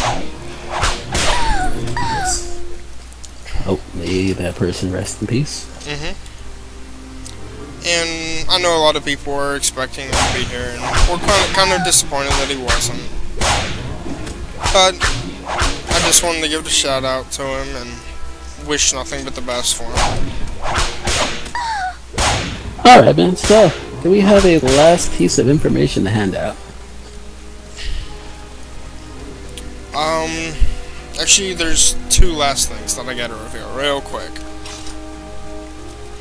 Oh, may that person rest in peace. And I know a lot of people were expecting him to be here, and we're kind of disappointed that he wasn't. But I just wanted to give a shout out to him and wish nothing but the best for him. Alright, man, so do we have a last piece of information to hand out? Actually, there's two last things that I gotta reveal real quick.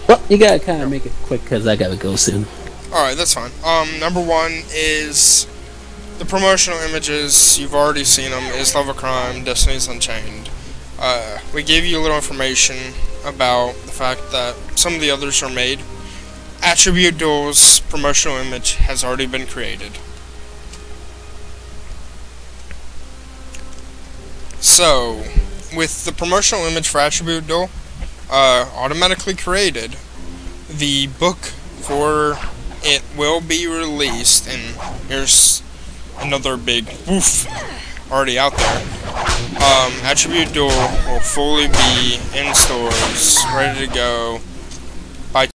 Well, you gotta kind of make it quick because I gotta go soon. Alright, that's fine. Number one is the promotional images. You've already seen them. Is Love a Crime, Destiny's Unchained. We gave you a little information about the fact that some of the others are made. Attribute Duel's promotional image has already been created. So, with the promotional image for Attribute Duel automatically created, the book for it will be released, and here's another big woof already out there. Attribute Duel will fully be in stores, ready to go,